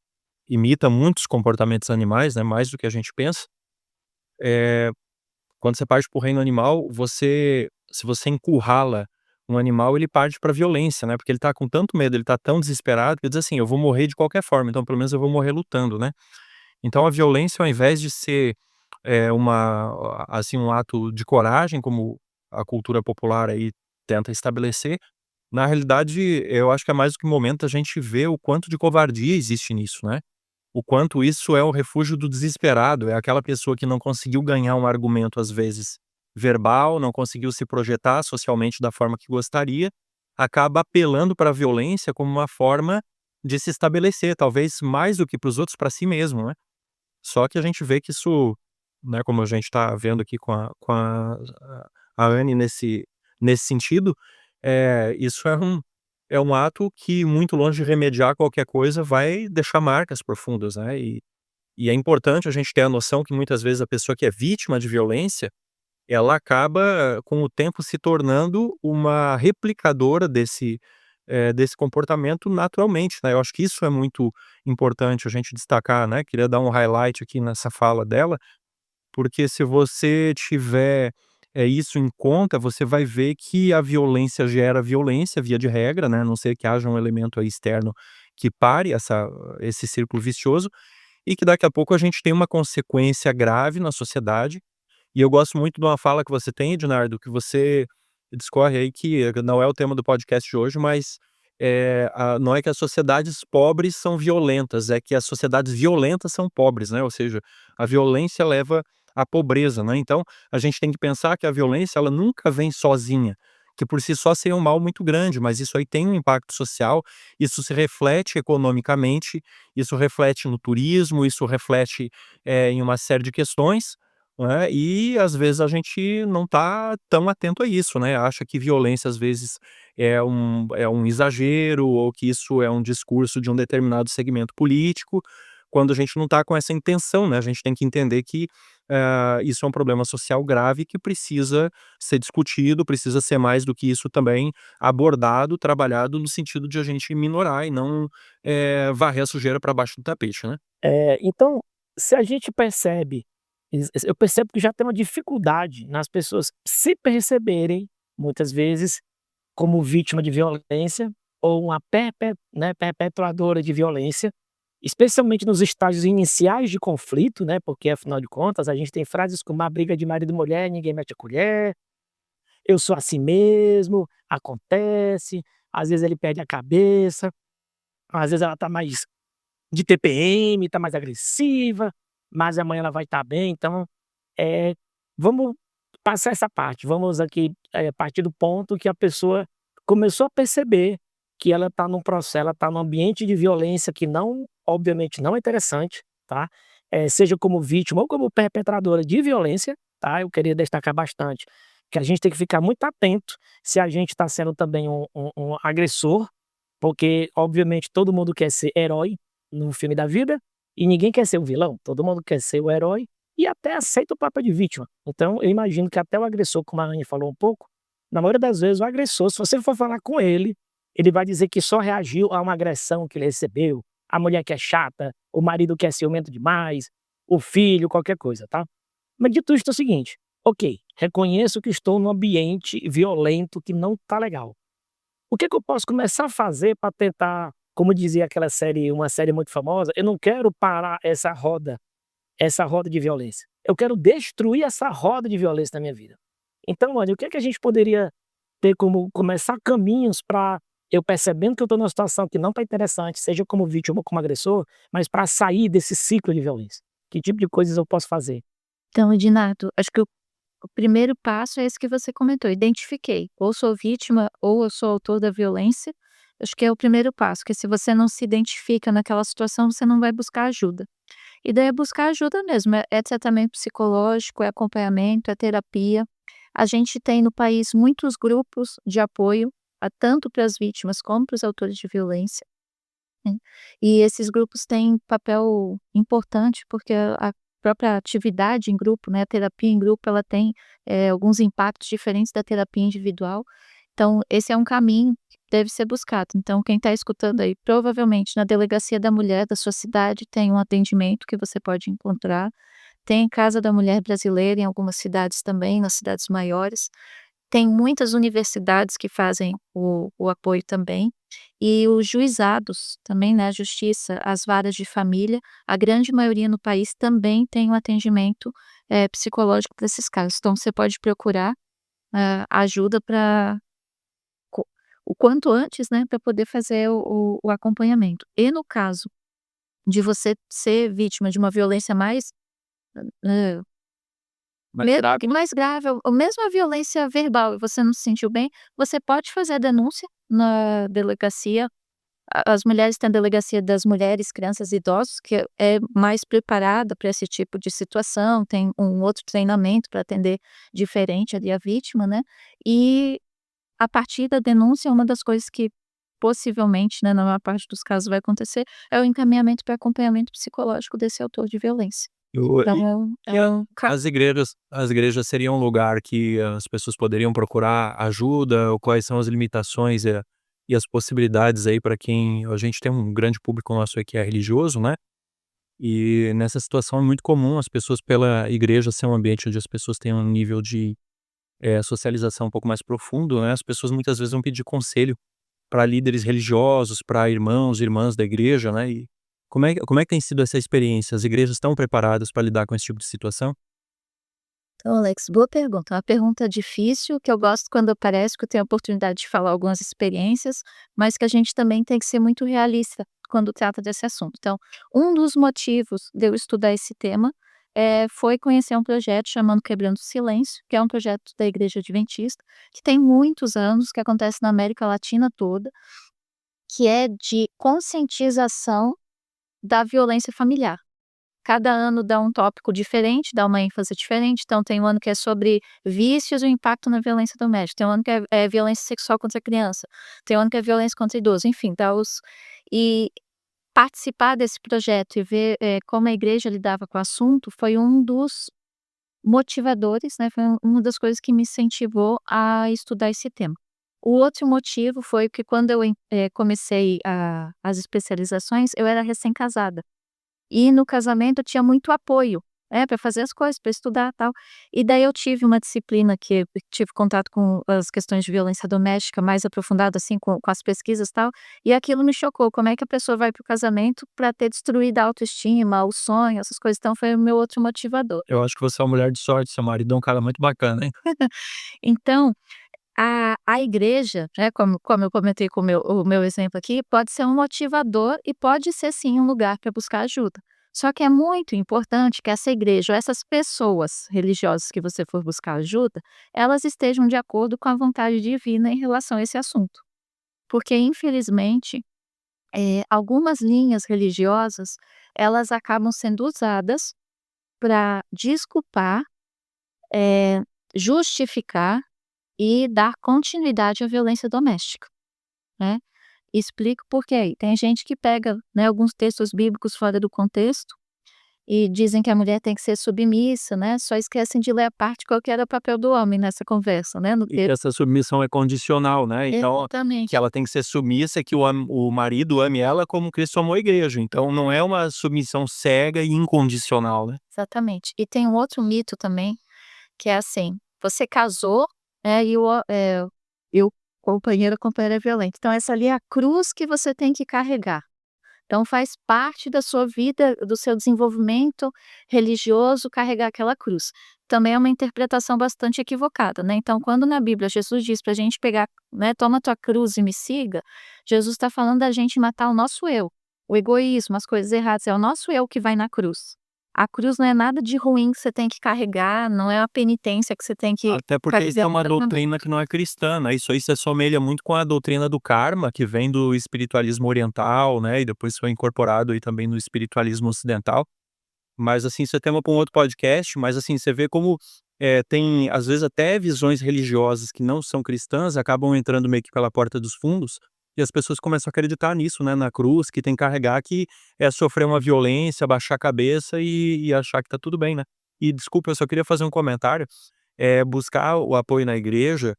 Speaker 4: imita muitos comportamentos animais, né, mais do que a gente pensa, eh quando você parte para o reino animal, se você encurrala um animal, ele parte pra violência, né, porque ele tá com tanto medo, ele tá tão desesperado, que ele diz assim: "Eu vou morrer de qualquer forma, então pelo menos eu vou morrer lutando", né. Então a violência, ao invés de ser, assim, um ato de coragem, como a cultura popular aí tenta estabelecer, na realidade eu acho que é mais do que o momento a gente ver o quanto de covardia existe nisso, né. O quanto isso é o refúgio do desesperado, é aquela pessoa que não conseguiu ganhar um argumento, às vezes, verbal, não conseguiu se projetar socialmente da forma que gostaria, acaba apelando para a violência como uma forma de se estabelecer, talvez mais do que para os outros, para si mesmo, né. Só que a gente vê que isso, né, como a gente está vendo aqui com a Anne nesse sentido, isso é um ato que, muito longe de remediar qualquer coisa, vai deixar marcas profundas, né, e é importante a gente ter a noção que muitas vezes a pessoa que é vítima de violência, ela acaba com o tempo se tornando uma replicadora desse comportamento naturalmente, né. Eu acho que isso é muito importante a gente destacar, né, queria dar um highlight aqui nessa fala dela, porque se você tiver, isso em conta, você vai ver que a violência gera violência, via de regra, né, a não ser que haja um elemento aí externo que pare esse círculo vicioso, e que daqui a pouco a gente tem uma consequência grave na sociedade. E eu gosto muito de uma fala que você tem, Ednardo, que você discorre aí, que não é o tema do podcast de hoje, mas, não é que as sociedades pobres são violentas, é que as sociedades violentas são pobres, né, ou seja, a violência leva à pobreza, né. Então, a gente tem que pensar que a violência, ela nunca vem sozinha, que por si só seria um mal muito grande, mas isso aí tem um impacto social, isso se reflete economicamente, isso reflete no turismo, isso reflete, em uma série de questões, né, e às vezes a gente não está tão atento a isso, né, acha que violência às vezes é um exagero, ou que isso é um discurso de um determinado segmento político, quando a gente não está com essa intenção, né, a gente tem que entender que, isso é um problema social grave que precisa ser discutido, precisa ser mais do que isso também abordado, trabalhado no sentido de a gente minorar e não, varrer a sujeira para baixo do tapete, né.
Speaker 2: Então, se a gente percebe, eu percebo que já tem uma dificuldade nas pessoas se perceberem, muitas vezes, como vítima de violência ou uma perpetuadora de violência, especialmente nos estágios iniciais de conflito, né, porque afinal de contas a gente tem frases como: "A briga de marido e mulher, ninguém mete a colher", "Eu sou assim mesmo", "Acontece", às vezes ele perde a cabeça, às vezes ela tá mais de TPM, tá mais agressiva, mas amanhã ela vai estar bem, então, eh, vamos passar essa parte, vamos aqui, partir do ponto que a pessoa começou a perceber que ela está num processo, ela está num ambiente de violência que não, obviamente não é interessante, tá, seja como vítima ou como perpetradora de violência, tá, eu queria destacar bastante que a gente tem que ficar muito atento se a gente está sendo também um agressor, porque obviamente todo mundo quer ser herói no filme da vida, e ninguém quer ser o vilão, todo mundo quer ser o herói e até aceita o papel de vítima. Então eu imagino que até o agressor, como a Anne falou um pouco, na maioria das vezes o agressor, se você for falar com ele vai dizer que só reagiu a uma agressão que ele recebeu, a mulher que é chata, o marido que é ciumento demais, o filho, qualquer coisa, tá? Mas dito isto é o seguinte, ok, reconheço que estou num ambiente violento que não tá legal. O que eu posso começar a fazer para tentar, como dizia aquela série, uma série muito famosa, eu não quero parar essa roda de violência. Eu quero destruir essa roda de violência na minha vida. Então, olha, o que é que a gente poderia ter como começar caminhos para eu percebendo que eu estou numa situação que não está interessante, seja como vítima ou como agressor, mas para sair desse ciclo de violência? Que tipo de coisas eu posso fazer?
Speaker 3: Então, Edinato, acho que o primeiro passo é esse que você comentou, identifiquei, ou sou vítima ou eu sou autor da violência. Acho que é o primeiro passo, que se você não se identifica naquela situação, você não vai buscar ajuda. E daí é buscar ajuda mesmo, é tratamento psicológico, é acompanhamento, é terapia. A gente tem no país muitos grupos de apoio, tanto para as vítimas como para os autores de violência, né. E esses grupos têm papel importante, porque a própria atividade em grupo, né, a terapia em grupo, ela tem, alguns impactos diferentes da terapia individual. Então esse é um caminho que deve ser buscado. Então quem está escutando aí, provavelmente na delegacia da mulher da sua cidade tem um atendimento que você pode encontrar. Tem Casa da Mulher Brasileira em algumas cidades também, nas cidades maiores. Tem muitas universidades que fazem o apoio também. E os juizados também, né, a justiça, as varas de família, a grande maioria no país também tem um atendimento, psicológico para esses casos. Então você pode procurar, ajuda para o quanto antes, né, para poder fazer o acompanhamento. E no caso de você ser vítima de uma violência mais, hã,
Speaker 4: Mais grave.
Speaker 3: mais grave, ou mesmo a violência verbal e você não se sentiu bem, você pode fazer a denúncia na delegacia. As mulheres têm a delegacia das mulheres, crianças e idosos, que é mais preparada para esse tipo de situação, tem um outro treinamento para atender diferente ali a vítima, né. E a partir da denúncia, uma das coisas que possivelmente, né, na maior parte dos casos vai acontecer, é o encaminhamento para acompanhamento psicológico desse autor de violência.
Speaker 4: O
Speaker 3: Então
Speaker 4: e
Speaker 3: é um
Speaker 4: as igrejas seriam um lugar que as pessoas poderiam procurar ajuda, ou quais são as limitações, e as possibilidades aí para quem a gente tem um grande público nosso aí que é religioso, né, e nessa situação é muito comum as pessoas pela igreja ser um ambiente onde as pessoas têm um nível de, socialização um pouco mais profundo, né, as pessoas muitas vezes vão pedir conselho para líderes religiosos, para irmãos e irmãs da igreja, né, e como é que tem sido essa experiência? As igrejas estão preparadas para lidar com esse tipo de situação?
Speaker 3: Então, Alex, boa pergunta. É uma pergunta difícil, que eu gosto quando aparece, que eu tenho a oportunidade de falar algumas experiências, mas que a gente também tem que ser muito realista quando trata desse assunto. Então, um dos motivos de eu estudar esse tema, foi conhecer um projeto chamado Quebrando o Silêncio, que é um projeto da Igreja Adventista, que tem muitos anos, que acontece na América Latina toda, que é de conscientização da violência familiar. Cada ano dá um tópico diferente, dá uma ênfase diferente. Então tem um ano que é sobre vícios e o impacto na violência doméstica, tem um ano que é violência sexual contra a criança, tem um ano que é violência contra idoso, enfim, dá os e participar desse projeto e ver, como a igreja lidava com o assunto foi um dos motivadores, né, foi uma das coisas que me incentivou a estudar esse tema. O outro motivo foi que quando eu comecei as especializações, eu era recém-casada. E no casamento eu tinha muito apoio, para fazer as coisas, para estudar, tal. E daí eu tive uma disciplina que eu tive contato com as questões de violência doméstica mais aprofundado, assim, com as pesquisas, tal, e aquilo me chocou, como é que a pessoa vai para o casamento para ter destruído a autoestima, o sonho, essas coisas. Então foi o meu outro motivador.
Speaker 4: Eu acho que você é uma mulher de sorte, seu marido é um cara muito bacana, hein.
Speaker 3: Então, a igreja, né, como eu comentei com o meu exemplo aqui, pode ser um motivador e pode ser sim um lugar para buscar ajuda. Só que é muito importante que essa igreja ou essas pessoas religiosas que você for buscar ajuda, elas estejam de acordo com a vontade divina em relação a esse assunto. Porque infelizmente, algumas linhas religiosas, elas acabam sendo usadas para desculpar, justificar e dar continuidade à violência doméstica, né. Explico por quê. Tem gente que pega, né, alguns textos bíblicos fora do contexto e dizem que a mulher tem que ser submissa, né, só esquecem de ler a parte qual que era o papel do homem nessa conversa, né, no
Speaker 4: E que essa submissão é condicional, né, então que
Speaker 3: Exatamente.
Speaker 4: ela tem que ser submissa, que o marido ame ela como Cristo amou a igreja, então não é uma submissão cega e incondicional, né.
Speaker 3: Exatamente. E tem um outro mito também, que é assim, você casou, e o companheiro ou companheira é violento, então essa ali é a cruz que você tem que carregar. Então faz parte da sua vida, do seu desenvolvimento religioso, carregar aquela cruz. Também é uma interpretação bastante equivocada, né, então quando na Bíblia Jesus diz para a gente pegar, né, "Toma tua cruz e me siga", Jesus está falando da gente matar o nosso eu, o egoísmo, as coisas erradas, é o nosso eu que vai na cruz. A cruz não é nada de ruim que você tem que carregar, não é uma penitência que você tem que
Speaker 4: Até porque isso é uma doutrina que não é cristã, né, isso aí se assemelha muito com a doutrina do karma, que vem do espiritualismo oriental, né, e depois foi incorporado aí também no espiritualismo ocidental. Mas, assim, isso é tema para um outro podcast, mas, assim, você vê como, tem, às vezes, até visões religiosas que não são cristãs, acabam entrando meio que pela porta dos fundos, e as pessoas começam a acreditar nisso, né, na cruz, que tem que carregar, que é sofrer uma violência, baixar a cabeça e achar que tá tudo bem, né. E desculpa, eu só queria fazer um comentário, buscar o apoio na igreja,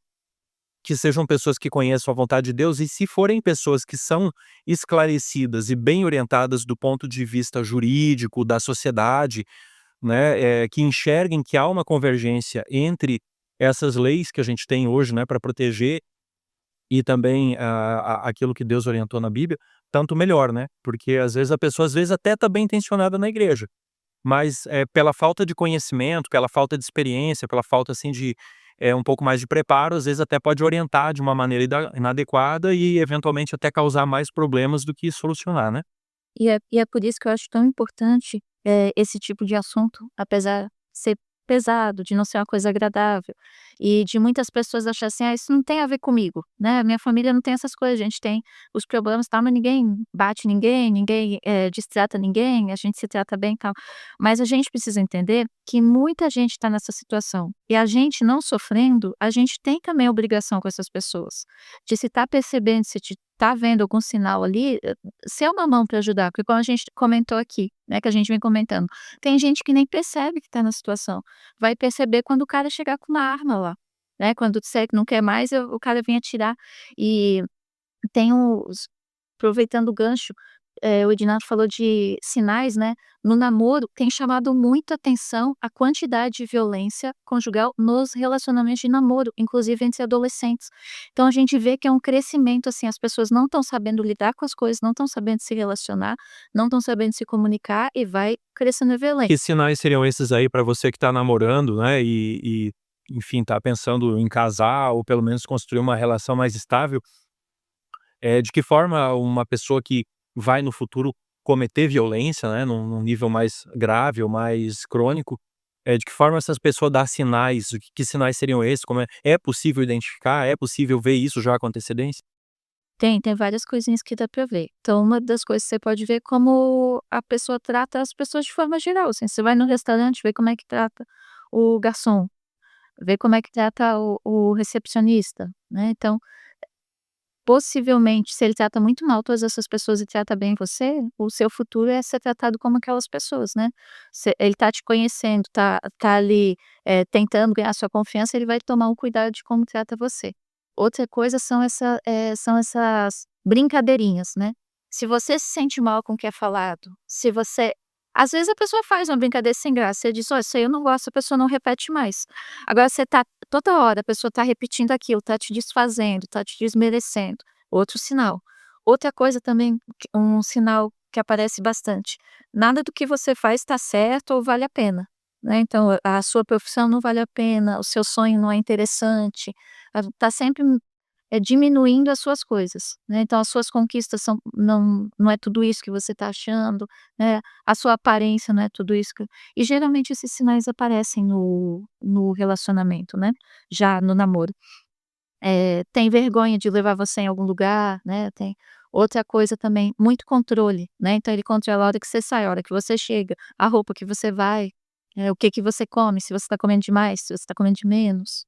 Speaker 4: que sejam pessoas que conheçam a vontade de Deus e se forem pessoas que são esclarecidas e bem orientadas do ponto de vista jurídico, da sociedade, né, que enxerguem que há uma convergência entre essas leis que a gente tem hoje, né, para proteger e também aquilo que Deus orientou na Bíblia, tanto melhor, né, porque às vezes a pessoa, às vezes, até está bem intencionada na igreja, mas, pela falta de conhecimento, pela falta de experiência, pela falta, assim, de, um pouco mais de preparo, às vezes até pode orientar de uma maneira inadequada e eventualmente até causar mais problemas do que solucionar, né.
Speaker 3: E é por isso que eu acho tão importante, esse tipo de assunto, apesar de ser pesado, de não ser uma coisa agradável, e de muitas pessoas acharem assim: "Ah, isso não tem a ver comigo, né, minha família não tem essas coisas, a gente tem os problemas tal, mas ninguém bate ninguém, ninguém, destrata ninguém, a gente se trata bem e tal". Mas a gente precisa entender que muita gente está nessa situação, e a gente não sofrendo, a gente tem também obrigação com essas pessoas, de se tá percebendo, se tá vendo algum sinal ali, ser uma mão para ajudar, porque como a gente comentou aqui, né, que a gente vem comentando, tem gente que nem percebe que tá na situação, vai perceber quando o cara chegar com uma arma lá, né, quando disser que não quer mais, o cara vem atirar. E tem os aproveitando o gancho, o Edinato falou de sinais, né, no namoro tem chamado muito atenção a quantidade de violência conjugal nos relacionamentos de namoro, inclusive entre adolescentes. Então a gente vê que é um crescimento, assim, as pessoas não estão sabendo lidar com as coisas, não estão sabendo se relacionar, não estão sabendo se comunicar e vai crescendo a violência.
Speaker 4: Que sinais seriam esses aí para você que tá namorando, né, enfim, tá pensando em casar ou pelo menos construir uma relação mais estável? De que forma uma pessoa que vai no futuro cometer violência, né, num nível mais grave ou mais crônico, de que forma essas pessoas dá sinais, que sinais seriam esses, como é possível identificar, é possível ver isso já com antecedência?
Speaker 3: Tem várias coisinhas que dá pra ver. Então uma das coisas que você pode ver é como a pessoa trata as pessoas de forma geral, assim, você vai no restaurante, vê como é que trata o garçom, vê como é que trata o recepcionista, né, então, possivelmente, se ele trata muito mal todas essas pessoas e trata bem você, o seu futuro é ser tratado como aquelas pessoas, né. Ele tá te conhecendo, tá ali, tentando ganhar sua confiança, ele vai tomar um cuidado de como trata você. Outra coisa são essas brincadeirinhas, né. Se você se sente mal com o que é falado, se você às vezes a pessoa faz uma brincadeira sem graça, você diz: "Olha, isso aí eu não gosto", a pessoa não repete mais. Agora você tá toda hora a pessoa tá repetindo aquilo, tá te desfazendo, tá te desmerecendo, outro sinal. Outra coisa também, um sinal que aparece bastante, nada do que você faz está certo ou vale a pena, né, então a sua profissão não vale a pena, o seu sonho não é interessante, tá sempre, diminuindo as suas coisas, né, então as suas conquistas não é tudo isso que você está achando, né, a sua aparência não é tudo isso que e geralmente esses sinais aparecem no relacionamento, né, já no namoro. Tem vergonha de levar você em algum lugar, né, tem outra coisa também, muito controle, né, então ele controla a hora que você sai, a hora que você chega, a roupa que você vai, o que que você come, se você está comendo demais, se você está comendo de menos,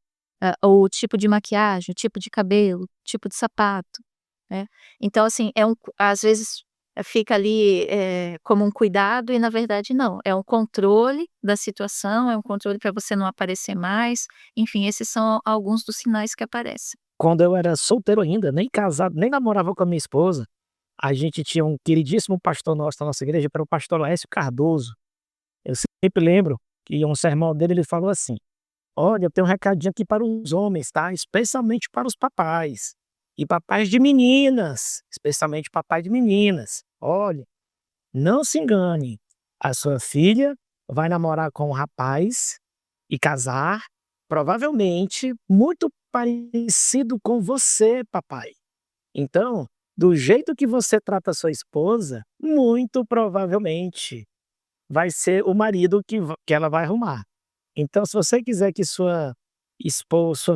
Speaker 3: o tipo de maquiagem, o tipo de cabelo, tipo de sapato, né. Então assim, às vezes, fica ali como um cuidado e na verdade não, é um controle da situação, é um controle para você não aparecer mais, enfim, esses são alguns dos sinais que aparecem.
Speaker 2: Quando eu era solteiro ainda, nem casado, nem namorava com a minha esposa, a gente tinha um queridíssimo pastor nosso da nossa igreja, que era o pastor Laércio Cardoso. Eu sempre lembro que em um sermão dele ele falou assim: "Olha, eu tenho um recadinho aqui para os homens, tá? Especialmente para os papais. E papais de meninas, especialmente papai de meninas. Olha, não se engane, a sua filha vai namorar com um rapaz e casar, provavelmente muito parecido com você, papai. Então, do jeito que você trata a sua esposa, muito provavelmente vai ser o marido que ela vai arrumar. Então, se você quiser que sua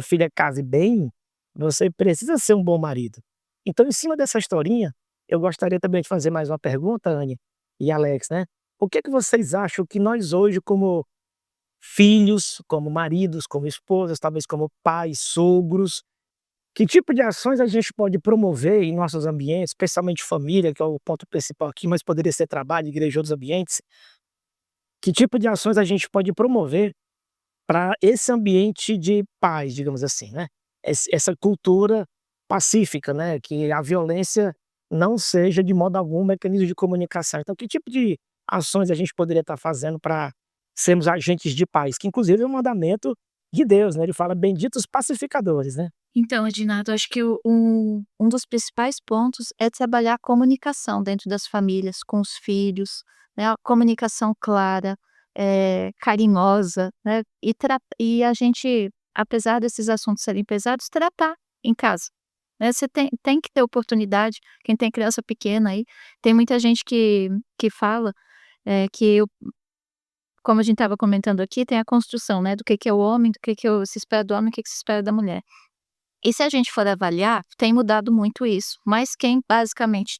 Speaker 2: filha case bem, você precisa ser um bom marido". Então, em cima dessa historinha, eu gostaria também de fazer mais uma pergunta, Anne e Alex, né? O que é que vocês acham que nós hoje, como filhos, como maridos, como esposas, talvez como pais, sogros, que tipo de ações a gente pode promover em nossos ambientes, especialmente família, que é o ponto principal aqui, mas poderia ser trabalho, igreja e outros ambientes. Que tipo de ações a gente pode promover para esse ambiente de paz, digamos assim, né? Essa cultura pacífica, né? Que a violência não seja de modo algum um mecanismo de comunicação. Então, que tipo de ações a gente poderia estar fazendo para sermos agentes de paz? Que inclusive é um mandamento de Deus, né? Ele fala: "Benditos pacificadores", né?
Speaker 3: Então, Edinato, acho que um dos principais pontos é trabalhar a comunicação dentro das famílias, com os filhos, né, a comunicação clara, carinhosa, né, e a gente, apesar desses assuntos serem pesados, tratar em casa, né. Você tem que ter oportunidade, quem tem criança pequena aí, tem muita gente que fala, que como a gente estava comentando aqui, tem a construção, né, do que é o homem, do que se espera do homem, o que se espera da mulher. E se a gente for avaliar, tem mudado muito isso, mas quem basicamente,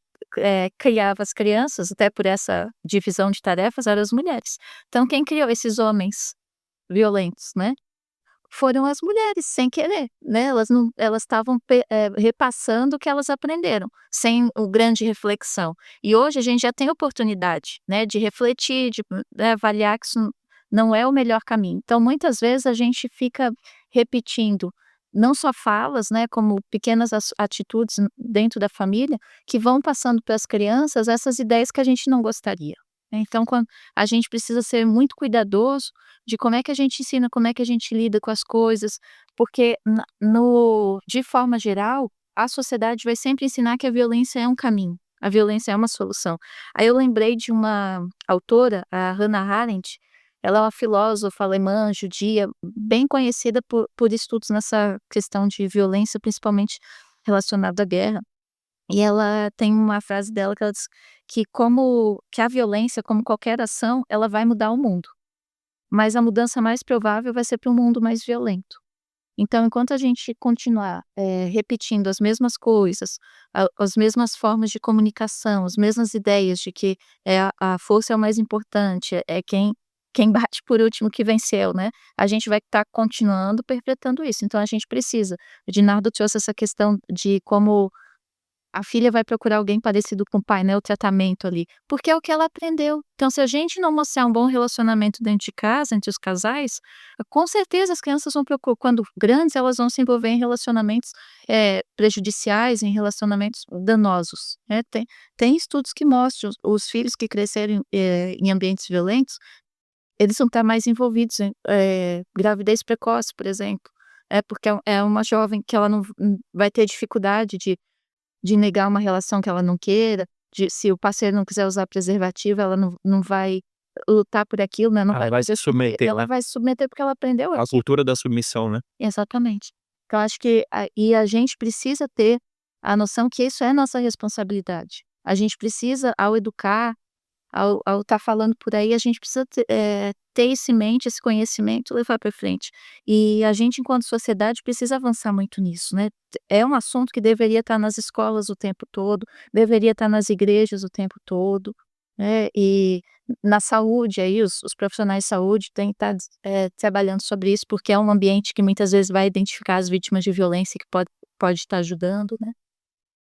Speaker 3: criava as crianças, até por essa divisão de tarefas, eram as mulheres. Então quem criou esses homens violentos, né, foram as mulheres, sem querer, né, elas estavam repassando o que elas aprenderam, sem o grande reflexão. E hoje a gente já tem oportunidade, né, de refletir, de, avaliar que isso não é o melhor caminho. Então muitas vezes a gente fica repetindo não só falas, né, como pequenas atitudes dentro da família, que vão passando para as crianças essas ideias que a gente não gostaria, né. Então quando a gente precisa ser muito cuidadoso de como é que a gente ensina, como é que a gente lida com as coisas, porque de forma geral, a sociedade vai sempre ensinar que a violência é um caminho, a violência é uma solução. Aí eu lembrei de uma autora, a Hannah Arendt. Ela é uma filósofa alemã, judia, bem conhecida por estudos nessa questão de violência, principalmente relacionada à guerra. E ela tem uma frase dela que ela diz que a violência, como qualquer ação, ela vai mudar o mundo, mas a mudança mais provável vai ser para um mundo mais violento. Então, enquanto a gente continuar, repetindo as mesmas coisas, as mesmas formas de comunicação, as mesmas ideias de que a força é o mais importante, é quem bate por último que venceu, né, a gente vai estar continuando perpetuando isso. Então a gente precisa. O Dinardo trouxe essa questão de como a filha vai procurar alguém parecido com o pai, né, o tratamento ali, porque é o que ela aprendeu. Então se a gente não mostrar um bom relacionamento dentro de casa, entre os casais, com certeza as crianças vão procurar, quando grandes, elas vão se envolver em relacionamentos, prejudiciais, em relacionamentos danosos, né. Tem estudos que mostram os filhos que cresceram, em ambientes violentos, eles vão estar mais envolvidos em, gravidez precoce, por exemplo, porque é uma jovem que ela não vai ter dificuldade de negar uma relação que ela não queira, se o parceiro não quiser usar preservativo, ela não vai lutar por aquilo, né, não
Speaker 4: Ela
Speaker 3: vai
Speaker 4: vai se submeter,
Speaker 3: ela
Speaker 4: né.
Speaker 3: vai se submeter porque ela aprendeu
Speaker 4: A
Speaker 3: aquilo.
Speaker 4: cultura da submissão, né.
Speaker 3: Exatamente. Então acho que a gente precisa ter a noção que isso é nossa responsabilidade. A gente precisa, ao educar, ao estar falando por aí, a gente precisa ter isso em mente, esse conhecimento, levar para frente. E a gente, enquanto sociedade, precisa avançar muito nisso, né. É um assunto que deveria estar nas escolas o tempo todo, deveria estar nas igrejas o tempo todo, né, e na saúde aí os profissionais de saúde têm que estar trabalhando sobre isso, porque é um ambiente que muitas vezes vai identificar as vítimas de violência, que pode estar ajudando, né.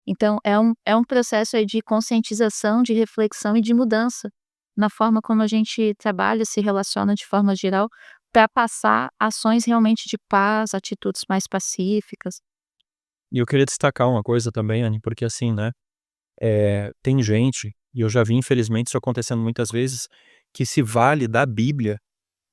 Speaker 3: Então é um processo aí de conscientização, de reflexão e de mudança na forma como a gente trabalha, se relaciona de forma geral, para passar ações realmente de paz, atitudes mais pacíficas.
Speaker 4: E eu queria destacar uma coisa também, Anne, porque assim, né, tem gente, e eu já vi infelizmente isso acontecendo muitas vezes, que se vale da Bíblia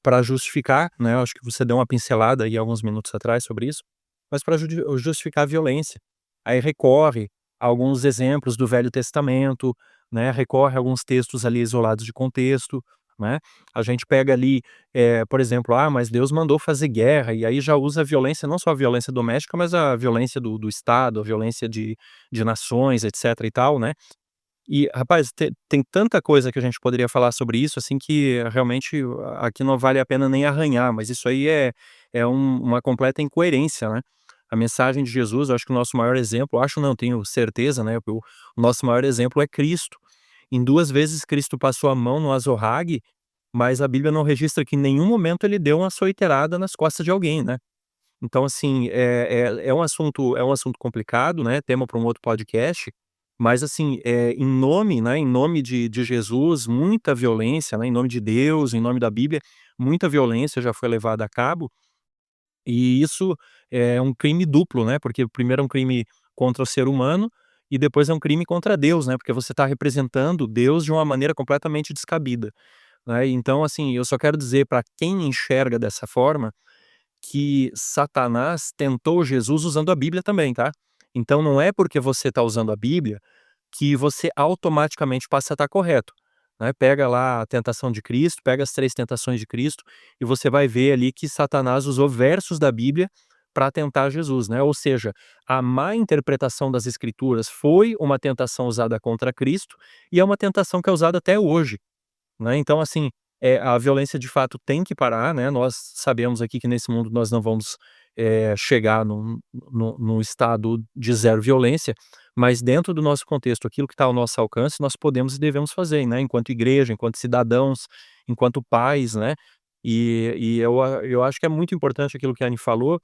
Speaker 4: para justificar, né, eu acho que você deu uma pincelada aí alguns minutos atrás sobre isso, mas para justificar a violência. Aí recorre a alguns exemplos do Velho Testamento, né, recorre a alguns textos ali isolados de contexto, né. A gente pega ali, por exemplo, mas Deus mandou fazer guerra, e aí já usa a violência, não só a violência doméstica, mas a violência do Estado, a violência de nações, etc e tal, né. E, rapaz, tem tanta coisa que a gente poderia falar sobre isso, assim, que realmente aqui não vale a pena nem arranhar, mas isso aí uma completa incoerência, né. A mensagem de Jesus, eu acho que o nosso maior exemplo, acho não, tenho certeza, né, o nosso maior exemplo é Cristo. Em 2 vezes Cristo passou a mão no azorrague, mas a Bíblia não registra que em nenhum momento ele deu uma açoiterada nas costas de alguém, né. Então, assim, é um assunto complicado, né, tema para um outro podcast, mas assim, em nome, né, em nome de Jesus, muita violência, né, em nome de Deus, em nome da Bíblia, muita violência já foi levada a cabo, e isso é um crime duplo, né, porque primeiro é um crime contra o ser humano, e depois é um crime contra Deus, né, porque você está representando Deus de uma maneira completamente descabida, né. Então, assim, eu só quero dizer para quem enxerga dessa forma, que Satanás tentou Jesus usando a Bíblia também, tá. Então não é porque você está usando a Bíblia, que você automaticamente passa a estar correto, né. Pega lá a tentação de Cristo, pega as 3 tentações de Cristo, e você vai ver ali que Satanás usou versos da Bíblia para tentar Jesus, né. Ou seja, a má interpretação das Escrituras foi uma tentação usada contra Cristo, e é uma tentação que é usada até hoje. Né, então assim, a violência de fato tem que parar, né, nós sabemos aqui que nesse mundo nós não vamos, chegar num estado de zero violência, mas dentro do nosso contexto, aquilo que está ao nosso alcance, nós podemos e devemos fazer, né, enquanto igreja, enquanto cidadãos, enquanto pais, né, e eu acho que é muito importante aquilo que a Anne falou,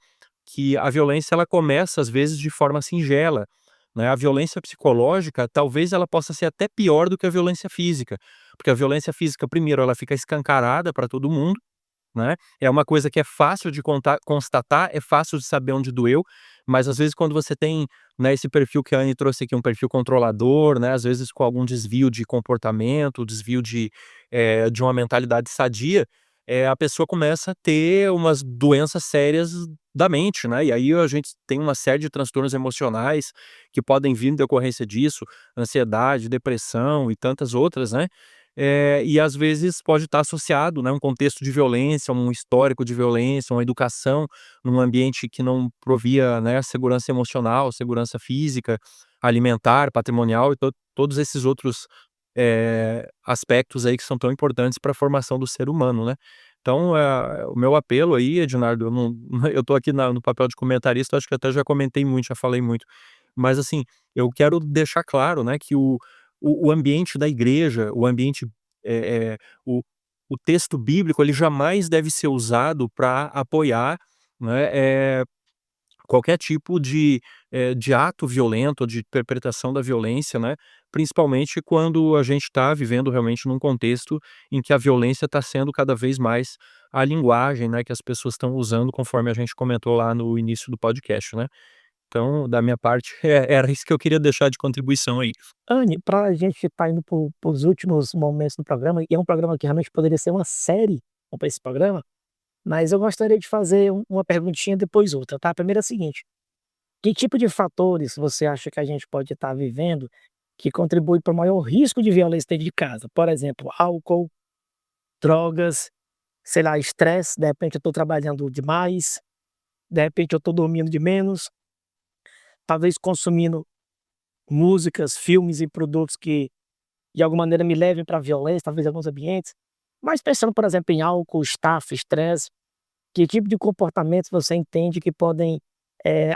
Speaker 4: que a violência ela começa às vezes de forma singela, né, a violência psicológica talvez ela possa ser até pior do que a violência física. Porque a violência física, primeiro, ela fica escancarada para todo mundo, né, é uma coisa que é fácil de constatar, é fácil de saber onde doeu, mas às vezes quando você tem, né, esse perfil que a Anne trouxe aqui, um perfil controlador, né, às vezes com algum desvio de comportamento, desvio de uma mentalidade sadia, a pessoa começa a ter umas doenças sérias da mente, né, e aí a gente tem uma série de transtornos emocionais que podem vir em decorrência disso, ansiedade, depressão e tantas outras, né. E às vezes pode estar associado, né, um contexto de violência, um histórico de violência, uma educação num ambiente que não provia, né, segurança emocional, segurança física, alimentar, patrimonial e todos esses outros, aspectos aí que são tão importantes para a formação do ser humano, né. Então, o meu apelo aí, Edinardo, eu não eu tô aqui no papel de comentarista, acho que até já comentei muito, já falei muito, mas assim, eu quero deixar claro, né, que o ambiente da igreja, o ambiente, eh eh, o o texto bíblico, ele jamais deve ser usado para apoiar, né, qualquer tipo de ato violento ou de interpretação da violência, né, principalmente quando a gente está vivendo realmente num contexto em que a violência está sendo cada vez mais a linguagem, né, que as pessoas estão usando, conforme a gente comentou lá no início do podcast, né. Então, da minha parte, era isso que eu queria deixar de contribuição aí.
Speaker 2: Anne, para a gente estar indo para os últimos momentos do programa, e é um programa que realmente poderia ser uma série para esse programa, mas eu gostaria de fazer uma perguntinha depois outra, tá? A primeira é a seguinte: que tipo de fatores você acha que a gente pode estar vivendo que contribui para o maior risco de violência dentro de casa? Por exemplo, álcool, drogas, sei lá, estresse, de repente eu estou trabalhando demais, de repente eu estou dormindo de menos, talvez consumindo músicas, filmes e produtos que de alguma maneira me levem para a violência, talvez em alguns ambientes. Mas pensando, por exemplo, em álcool, estafa, estresse, que tipo de comportamentos você entende que podem,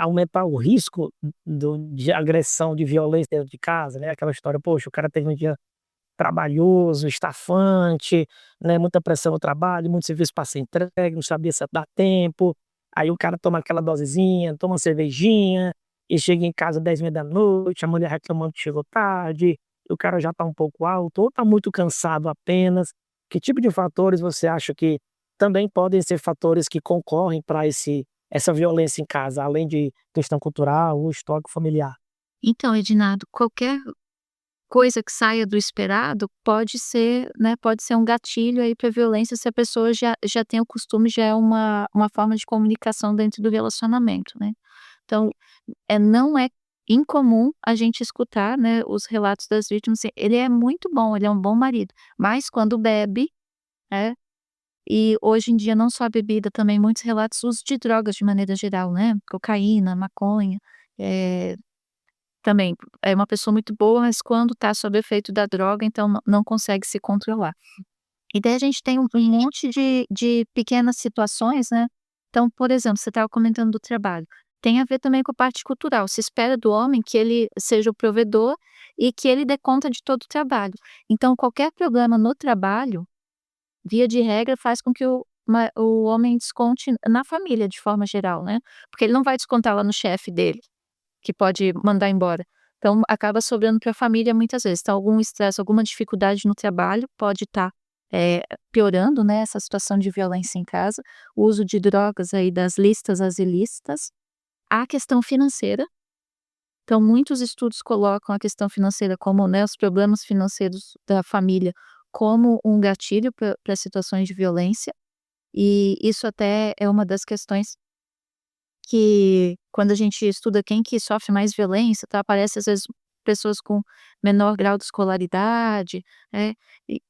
Speaker 2: aumentar o risco de agressão, de violência dentro de casa, né, aquela história, poxa, o cara teve um dia trabalhoso, estafante, né, muita pressão no trabalho, muito serviço para ser entregue, não sabia se ia dar tempo, aí o cara toma aquela dosezinha, toma uma cervejinha, e chega em casa 22h, a mulher reclamando que chegou tarde, o cara já tá um pouco alto ou tá muito cansado apenas. Que tipo de fatores você acha que também podem ser fatores que concorrem para essa violência em casa, além de questão cultural ou histórico familiar?
Speaker 3: Então, Edinardo, qualquer coisa que saia do esperado pode ser, né, pode ser um gatilho aí para violência se a pessoa já tem o costume, já é uma forma de comunicação dentro do relacionamento, né. Então, não é incomum a gente escutar, né, os relatos das vítimas, assim: "Ele é muito bom, ele é um bom marido", mas quando bebe, né, e hoje em dia não só a bebida, também muitos relatos, uso de drogas de maneira geral, né, cocaína, maconha, eh também é uma pessoa muito boa, mas quando está sob efeito da droga, então não consegue se controlar. E daí a gente tem um monte de pequenas situações, né. Então, por exemplo, você estava comentando do trabalho, tem a ver também com a parte cultural, se espera do homem que ele seja o provedor e que ele dê conta de todo o trabalho. Então qualquer problema no trabalho, via de regra, faz com que o homem desconte na família de forma geral, né, porque ele não vai descontar lá no chefe dele, que pode mandar embora. Então acaba sobrando para a família muitas vezes. Então algum estresse, alguma dificuldade no trabalho pode estar, piorando, né, essa situação de violência em casa, o uso de drogas aí das listas às ilícitas, a questão financeira. Então muitos estudos colocam a questão financeira como, né, os problemas financeiros da família como um gatilho para situações de violência, e isso até é uma das questões que quando a gente estuda quem que sofre mais violência, tá, aparece às vezes pessoas com menor grau de escolaridade, né, e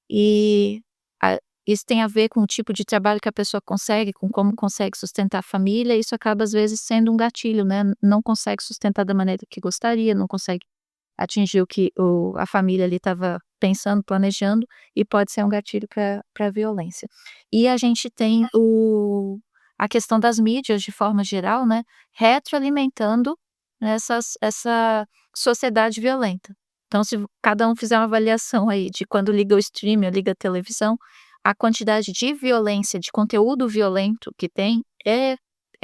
Speaker 3: e a isso tem a ver com o tipo de trabalho que a pessoa consegue, com como consegue sustentar a família, isso acaba às vezes sendo um gatilho, né, não consegue sustentar da maneira que gostaria, não consegue atingir o que a família ali estava pensando, planejando, e pode ser um gatilho para violência. E a gente tem a questão das mídias de forma geral, né, retroalimentando essa sociedade violenta. Então se cada um fizer uma avaliação aí de quando liga o streaming ou liga a televisão, a quantidade de violência, de conteúdo violento que tem é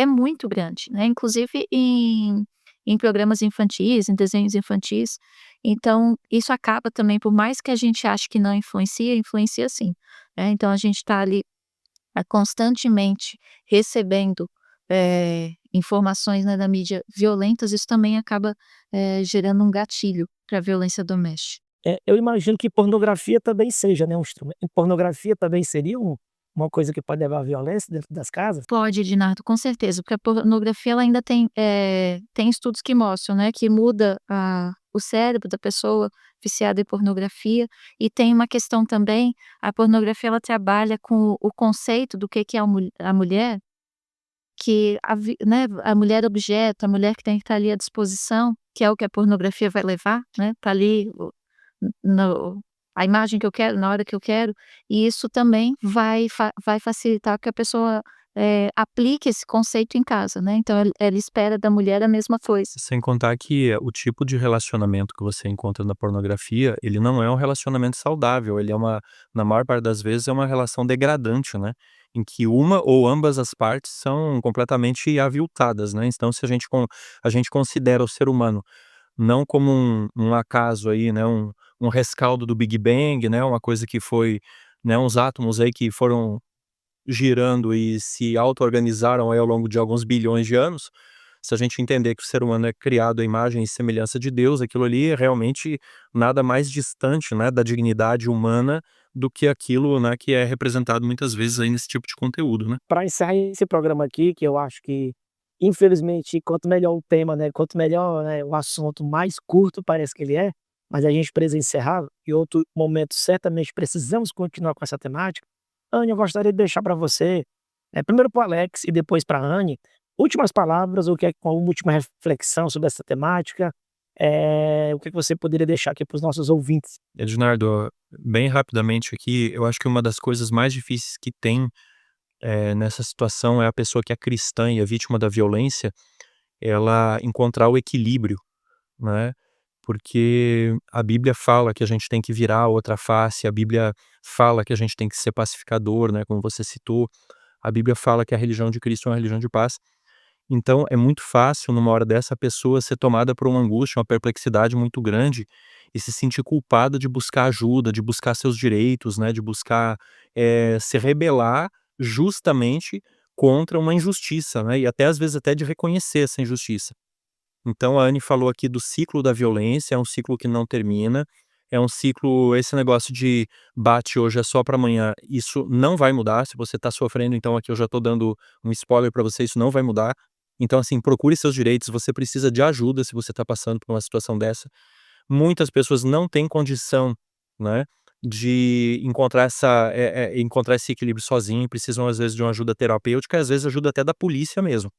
Speaker 3: muito grande, né, inclusive em programas infantis, em desenhos infantis. Então, isso acaba também, por mais que a gente ache que não influencia, influencia sim, né. Então a gente está ali, constantemente recebendo, informações, né, da mídia violentas, isso também acaba, gerando um gatilho para a violência doméstica.
Speaker 2: Eu imagino que pornografia também seja, né, um instrumento. Pornografia também seria uma coisa que pode levar à violência dentro das casas?
Speaker 3: Pode, Ednardo, com certeza, porque a pornografia ela ainda tem estudos que mostram, né, que muda o cérebro da pessoa viciada em pornografia, e tem uma questão também, a pornografia ela trabalha com o conceito do que é a mulher, que né, a mulher objeto, a mulher que tem que estar ali à disposição, que é o que a pornografia vai levar, né, tá ali no a imagem que eu quero, na hora que eu quero, e isso também vai facilitar que a pessoa, aplique esse conceito em casa, né, então ela espera da mulher a mesma coisa.
Speaker 4: Sem contar que o tipo de relacionamento que você encontra na pornografia, ele não é um relacionamento saudável, ele é na maior parte das vezes é uma relação degradante, né, em que uma ou ambas as partes são completamente aviltadas, né. Então se a gente considera o ser humano não como um acaso aí, né, um rescaldo do Big Bang, né, uma coisa que foi, né, uns átomos aí que foram girando e se auto-organizaram aí ao longo de alguns bilhões de anos. Se a gente entender que o ser humano é criado à imagem e semelhança de Deus, aquilo ali é realmente nada mais distante, né, da dignidade humana do que aquilo, né, que é representado muitas vezes aí nesse tipo de conteúdo, né.
Speaker 2: Para encerrar esse programa aqui, que eu acho que, infelizmente, quanto melhor o tema, né, quanto melhor, né, o assunto, mais curto parece que ele é, mas a gente precisa encerrar. Em outro momento, certamente precisamos continuar com essa temática. Anne, eu gostaria de deixar para você, primeiro para o Alex e depois para a Anne, últimas palavras, o que é uma última reflexão sobre essa temática, o que que você poderia deixar aqui para os nossos ouvintes?
Speaker 4: Ednardo, bem rapidamente aqui, eu acho que uma das coisas mais difíceis que tem, nessa situação é a pessoa que é cristã e é vítima da violência, ela encontrar o equilíbrio, né, porque a Bíblia fala que a gente tem que virar a outra face, a Bíblia fala que a gente tem que ser pacificador, né, como você citou, a Bíblia fala que a religião de Cristo é uma religião de paz, Então é muito fácil, numa hora dessa, a pessoa ser tomada por uma angústia, uma perplexidade muito grande e se sentir culpada de buscar ajuda, de buscar seus direitos, né, de buscar, se rebelar justamente contra uma injustiça, né, e até às vezes até de reconhecer essa injustiça. Então a Anne falou aqui do ciclo da violência, é um ciclo que não termina, é um ciclo, esse negócio de bate hoje é só para amanhã, isso não vai mudar. Se você tá sofrendo, então aqui eu já tô dando um spoiler para você, isso não vai mudar. Então assim, procure seus direitos, você precisa de ajuda se você tá passando por uma situação dessa. Muitas pessoas não têm condição, né, de encontrar esse equilíbrio sozinho, precisam às vezes de uma ajuda terapêutica, às vezes ajuda até da polícia mesmo,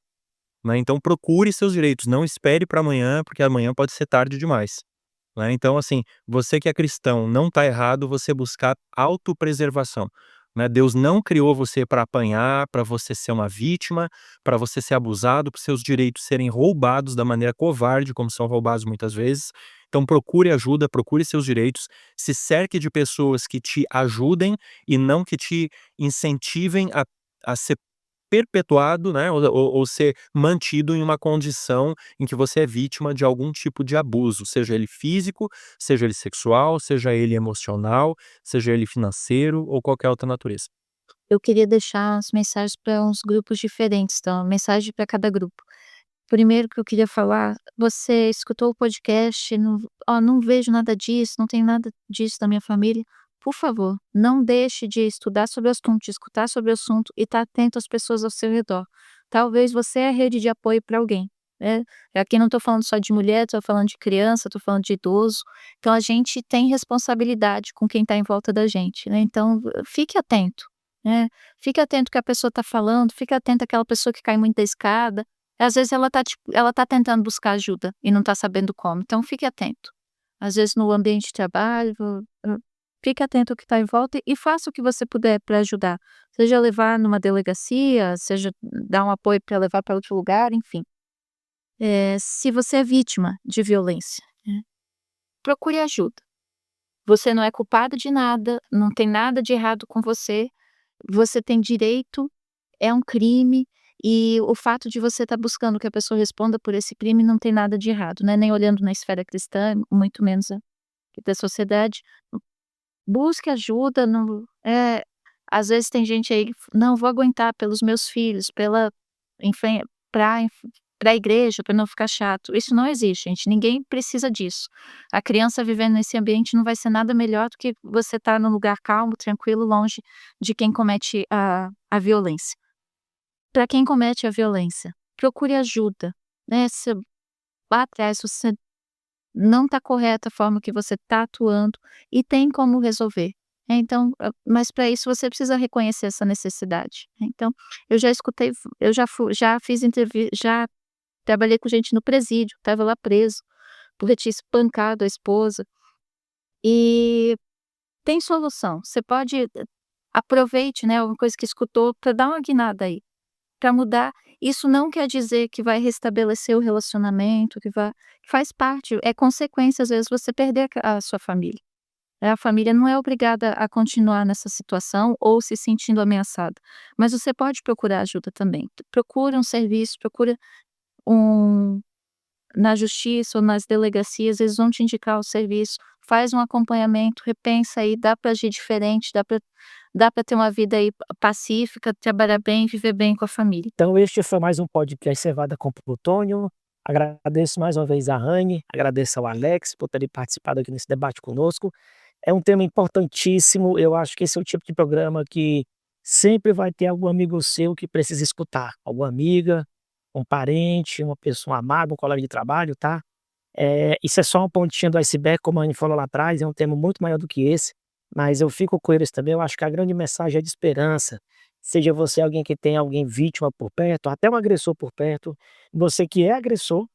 Speaker 4: né. Então procure seus direitos, não espere para amanhã, porque amanhã pode ser tarde demais, né. Então assim, você que é cristão, não está errado você buscar autopreservação, né. Deus não criou você para apanhar, para você ser uma vítima, para você ser abusado, para seus direitos serem roubados da maneira covarde, como são roubados muitas vezes. Então procure ajuda, procure seus direitos, se cerque de pessoas que te ajudem e não que te incentivem a ser perpetuado, né, ou ser mantido em uma condição em que você é vítima de algum tipo de abuso, seja ele físico, seja ele sexual, seja ele emocional, seja ele financeiro ou qualquer outra natureza.
Speaker 3: Eu queria deixar as mensagens para uns grupos diferentes, então, mensagem para cada grupo. Primeiro que eu queria falar, você escutou o podcast, não, ó, não vejo nada disso, não tem nada disso na minha família. Por favor, não deixe de estudar sobre o assunto, de escutar sobre o assunto e estar atento às pessoas ao seu redor. Talvez você é a rede de apoio para alguém, né? Aqui não estou falando só de mulher, estou falando de criança, estou falando de idoso. Então a gente tem responsabilidade com quem está em volta da gente, né? Então fique atento, né? Fique atento ao que a pessoa está falando, fique atento àquela pessoa que cai muito da escada. Às vezes ela tá, tipo, ela tá tentando buscar ajuda e não tá sabendo como, então fique atento. Às vezes no ambiente de trabalho, fique atento ao que está em volta e faça o que você puder para ajudar. Seja levar numa delegacia, seja dar um apoio para levar para outro lugar, enfim. Se você é vítima de violência, né, procure ajuda. Você não é culpado de nada, não tem nada de errado com você tem direito, é um crime, e o fato de você estar buscando que a pessoa responda por esse crime não tem nada de errado, né, nem olhando na esfera cristã, muito menos a da sociedade. Busque ajuda, não às vezes tem gente aí que "Não, vou aguentar pelos meus filhos, pela enfim, pra igreja, para não ficar chato". Isso não existe, gente, ninguém precisa disso. A criança vivendo nesse ambiente não vai ser nada melhor do que você estar num lugar calmo, tranquilo, longe de quem comete a violência. Para quem comete a violência, procure ajuda, né, se vá atrás, se você não está correta a forma que você está atuando e tem como resolver. Então, mas para isso você precisa reconhecer essa necessidade. Então, eu já escutei, já fiz entrevista, já trabalhei com gente no presídio, estava lá preso, porque tinha espancado a esposa, e tem solução. Você pode, aproveite, né, uma coisa que escutou para dar uma guinada aí. Para mudar, isso não quer dizer que vai restabelecer o relacionamento, que faz parte, é consequência, às vezes, você perder a sua família, né. A família não é obrigada a continuar nessa situação ou se sentindo ameaçada, mas você pode procurar ajuda também. Procura um serviço, procura um na justiça ou nas delegacias, eles vão te indicar o serviço, faz um acompanhamento, repensa aí, dá para agir diferente, dá para ter uma vida aí pacífica, trabalhar bem, viver bem com a família.
Speaker 2: Então este foi mais um podcast Cevada com Plutônio. Agradeço mais uma vez a Anne, agradeço ao Alex por terem participado aqui nesse debate conosco. É um tema importantíssimo, eu acho que esse é o tipo de programa que sempre vai ter algum amigo seu que precisa escutar, alguma amiga, um parente, uma pessoa amada, um colega de trabalho, tá? Isso é só uma pontinha do iceberg, como a Anne falou lá atrás, é um tema muito maior do que esse, mas eu fico com eles também, eu acho que a grande mensagem é de esperança. Seja você alguém que tem alguém vítima por perto, até um agressor por perto, você que é agressor,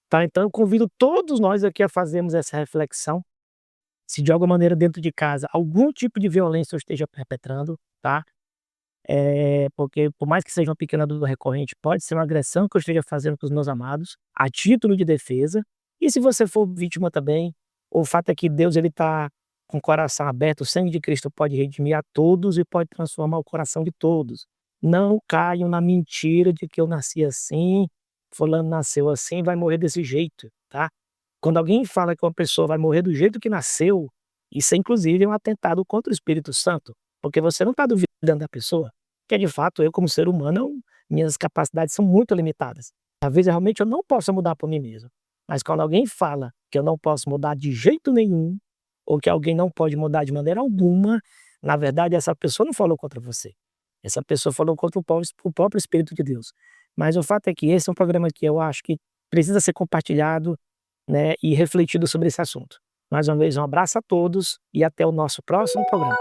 Speaker 2: tá? Então eu convido todos nós aqui a fazermos essa reflexão, se de alguma maneira dentro de casa algum tipo de violência eu esteja perpetrando, tá? Porque por mais que seja uma pequena dor recorrente, pode ser uma agressão que eu esteja fazendo com os meus amados, a título de defesa. E se você for vítima também, o fato é que Deus ele está com o coração aberto, o sangue de Cristo pode redimir a todos e pode transformar o coração de todos. Não caiam na mentira de que eu nasci assim, fulano nasceu assim, vai morrer desse jeito, tá? Quando alguém fala que uma pessoa vai morrer do jeito que nasceu, isso é inclusive um atentado contra o Espírito Santo, porque você não está duvidando da pessoa, que de fato eu como ser humano, minhas capacidades são muito limitadas. Às vezes realmente eu não posso mudar por mim mesmo, mas quando alguém fala que eu não posso mudar de jeito nenhum, ou que alguém não pode mudar de maneira alguma, na verdade essa pessoa não falou contra você. Essa pessoa falou contra o próprio Espírito de Deus. Mas o fato é que esse é um programa que eu acho que precisa ser compartilhado, né, e refletido sobre esse assunto. Mais uma vez, um abraço a todos e até o nosso próximo programa.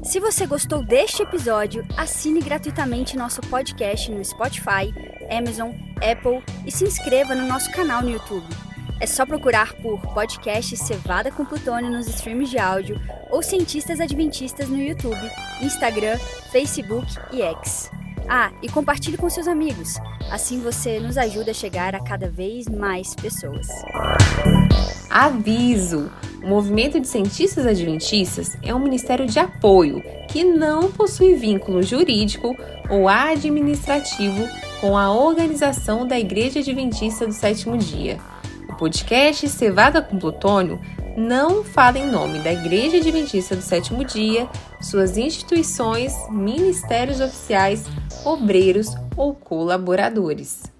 Speaker 1: Se você gostou deste episódio, assine gratuitamente nosso podcast no Spotify, Amazon, Apple e se inscreva no nosso canal no YouTube. É só procurar por podcast Cevada com Plutônio nos streams de áudio ou Cientistas Adventistas no YouTube, Instagram, Facebook e X. Ah, e compartilhe com seus amigos. Assim você nos ajuda a chegar a cada vez mais pessoas.
Speaker 5: Aviso! O Movimento de Cientistas Adventistas é um ministério de apoio que não possui vínculo jurídico ou administrativo com a organização da Igreja Adventista do Sétimo Dia. O podcast Cevada com Plutônio não fala em nome da Igreja Adventista do Sétimo Dia, suas instituições, ministérios oficiais, obreiros ou colaboradores.